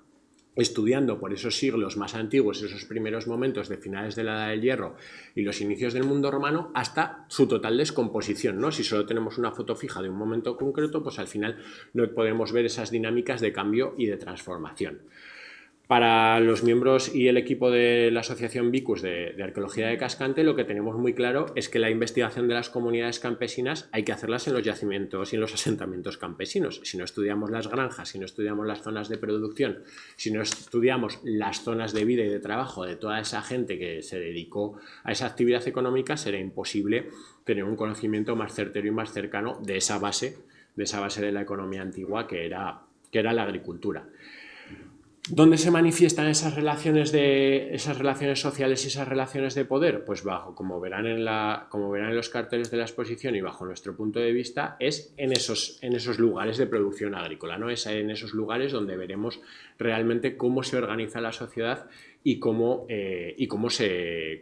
estudiando por esos siglos más antiguos, esos primeros momentos de finales de la Edad del Hierro y los inicios del mundo romano, hasta su total descomposición, ¿no? Si solo tenemos una foto fija de un momento concreto, pues al final no podemos ver esas dinámicas de cambio y de transformación. Para los miembros y el equipo de la Asociación Vicus de Arqueología de Cascante, lo que tenemos muy claro es que la investigación de las comunidades campesinas hay que hacerlas en los yacimientos y en los asentamientos campesinos. Si no estudiamos las granjas, si no estudiamos las zonas de producción, si no estudiamos las zonas de vida y de trabajo de toda esa gente que se dedicó a esa actividad económica, será imposible tener un conocimiento más certero y más cercano de esa base de la economía antigua que era la agricultura. ¿Dónde se manifiestan esas relaciones sociales y esas relaciones de poder? Pues como verán en los carteles de la exposición y bajo nuestro punto de vista, es en esos lugares de producción agrícola, ¿no? Es en esos lugares donde veremos realmente cómo se organiza la sociedad y cómo se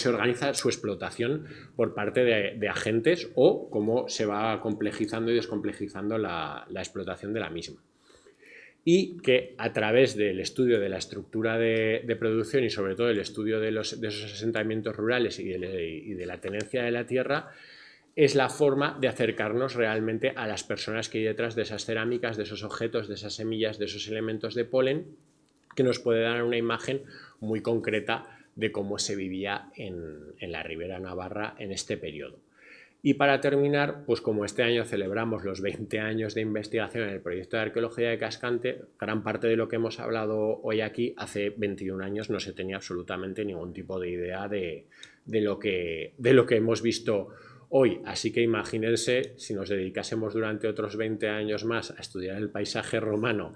organiza su explotación por parte de agentes o cómo se va complejizando y descomplejizando la explotación de la misma. Y que a través del estudio de la estructura de producción y sobre todo el estudio de esos asentamientos rurales y de la tenencia de la tierra es la forma de acercarnos realmente a las personas que hay detrás de esas cerámicas, de esos objetos, de esas semillas, de esos elementos de polen, que nos puede dar una imagen muy concreta de cómo se vivía en la Ribera Navarra en este periodo. Y para terminar, pues como este año celebramos los 20 años de investigación en el proyecto de arqueología de Cascante, gran parte de lo que hemos hablado hoy aquí, hace 21 años no se tenía absolutamente ningún tipo de idea de lo que hemos visto hoy. Así que imagínense si nos dedicásemos durante otros 20 años más a estudiar el paisaje romano,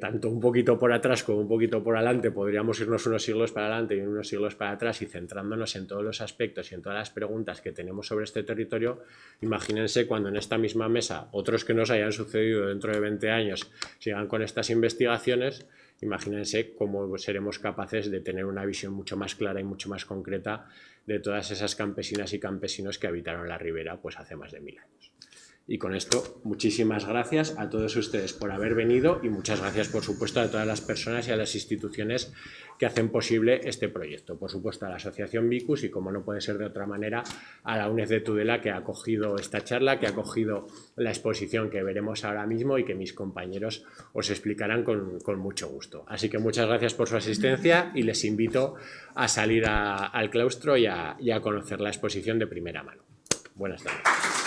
tanto un poquito por atrás como un poquito por adelante, podríamos irnos unos siglos para adelante y unos siglos para atrás, y centrándonos en todos los aspectos y en todas las preguntas que tenemos sobre este territorio. Imagínense cuando en esta misma mesa otros que nos hayan sucedido dentro de 20 años sigan con estas investigaciones. Imagínense cómo seremos capaces de tener una visión mucho más clara y mucho más concreta de todas esas campesinas y campesinos que habitaron la ribera pues hace más de 1000 años. Y con esto, muchísimas gracias a todos ustedes por haber venido, y muchas gracias, por supuesto, a todas las personas y a las instituciones que hacen posible este proyecto. Por supuesto, a la Asociación Vicus y, como no puede ser de otra manera, a la UNED de Tudela, que ha acogido esta charla, que ha acogido la exposición que veremos ahora mismo y que mis compañeros os explicarán con mucho gusto. Así que muchas gracias por su asistencia y les invito a salir al claustro y a conocer la exposición de primera mano. Buenas tardes.